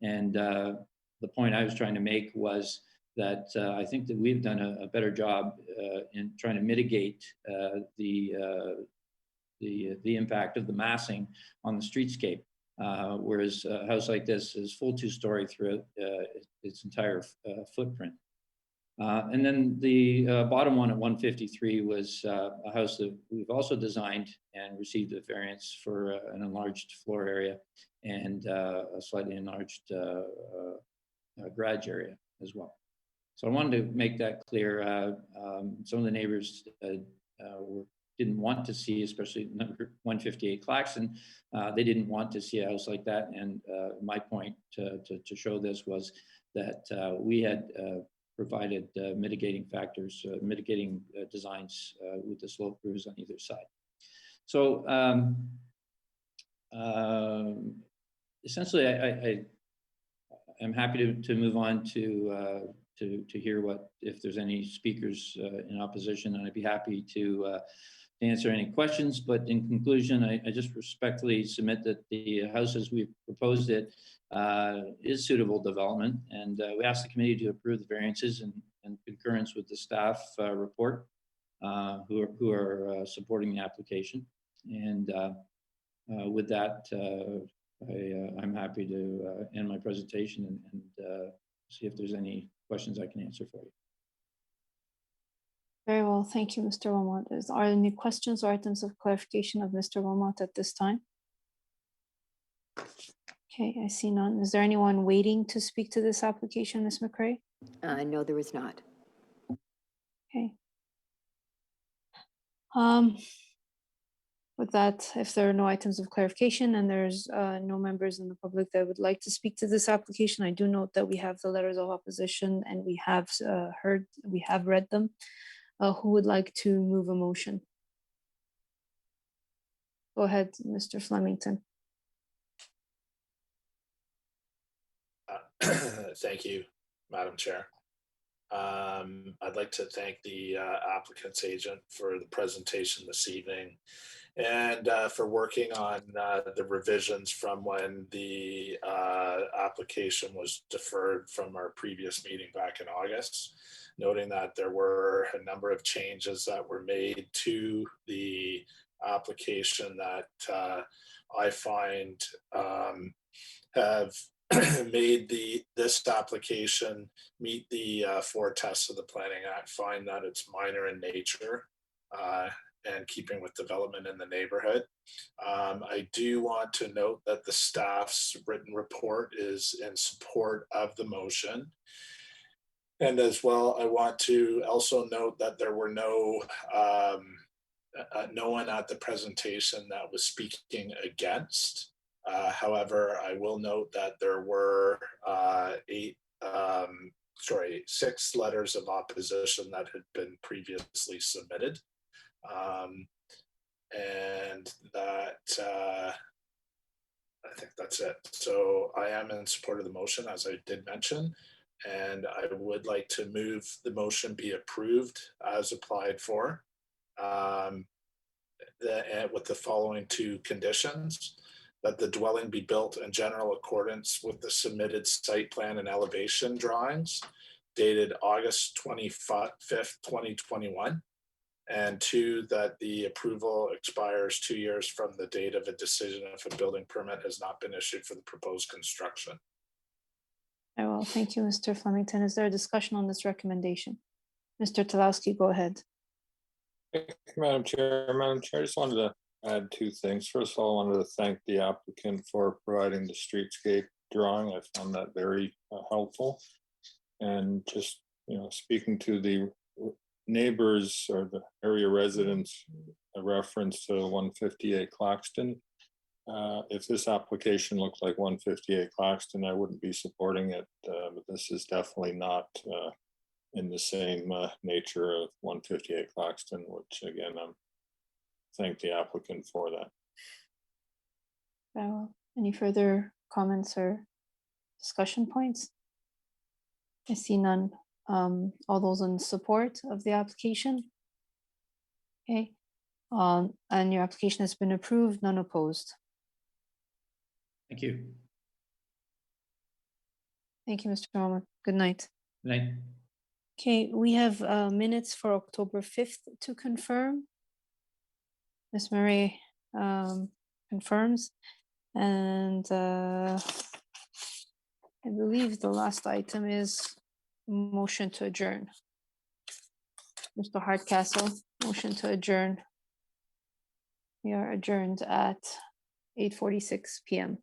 And the point I was trying to make was that I think that we've done a better job in trying to mitigate the impact of the massing on the streetscape. Whereas a house like this is full 2-story throughout its entire footprint. And then the bottom one at 153 was a house that we've also designed and received a variance for an enlarged floor area and a slightly enlarged garage area as well. So I wanted to make that clear. Some of the neighbors didn't want to see, especially number 158 Claxton, they didn't want to see a house like that. And my point to show this was that we had provided mitigating factors, mitigating designs with the slope roofs on either side. So essentially, I'm happy to move on to hear if there's any speakers in opposition, and I'd be happy to answer any questions. But in conclusion, I just respectfully submit that the house as we've proposed it is suitable development, and we ask the committee to approve the variances in concurrence with the staff report who are supporting the application. And with that, I'm happy to end my presentation and see if there's any questions I can answer for you. Very well, thank you, Mr. Wilmot. Are there any questions or items of clarification of Mr. Wilmot at this time? Okay, I see none. Is there anyone waiting to speak to this application, Ms. McCrae? No, there is not. Okay. With that, if there are no items of clarification and there's no members in the public that would like to speak to this application, I do note that we have the letters of opposition and we have read them. Who would like to move a motion? Go ahead, Mr. Flemington. Thank you, Madam Chair. I'd like to thank the applicant's agent for the presentation this evening and for working on the revisions from when the application was deferred from our previous meeting back in August, noting that there were a number of changes that were made to the application that I find have made this application meet the 4 tests of the Planning Act, find that it's minor in nature and keeping with development in the neighborhood. I do want to note that the staff's written report is in support of the motion. And as well, I want to also note that there were no one at the presentation that was speaking against. However, I will note that there were 6 letters of opposition that had been previously submitted. And that, I think that's it. So I am in support of the motion, as I did mention, and I would like to move the motion be approved as applied for with the following 2 conditions. That the dwelling be built in general accordance with the submitted site plan and elevation drawings dated August 25th, 2021. And 2, that the approval expires 2 years from the date of a decision if a building permit has not been issued for the proposed construction. Very well, thank you, Mr. Flemington. Is there a discussion on this recommendation? Mr. Talowski, go ahead. Madam Chair, I just wanted to add two things. First of all, I wanted to thank the applicant for providing the streetscape drawing. I found that very helpful. And just, speaking to the neighbors or the area residents, a reference to 158 Claxton. If this application looked like 158 Claxton, I wouldn't be supporting it, but this is definitely not in the same nature of 158 Claxton, which again, thank the applicant for that. Any further comments or discussion points? I see none. All those in support of the application? Okay. And your application has been approved, none opposed. Thank you. Thank you, Mr. Palmer. Good night. Good night. Okay, we have minutes for October 5th to confirm. Ms. Murray confirms. And I believe the last item is motion to adjourn. Mr. Hardcastle, motion to adjourn. We are adjourned at 8:46 p.m.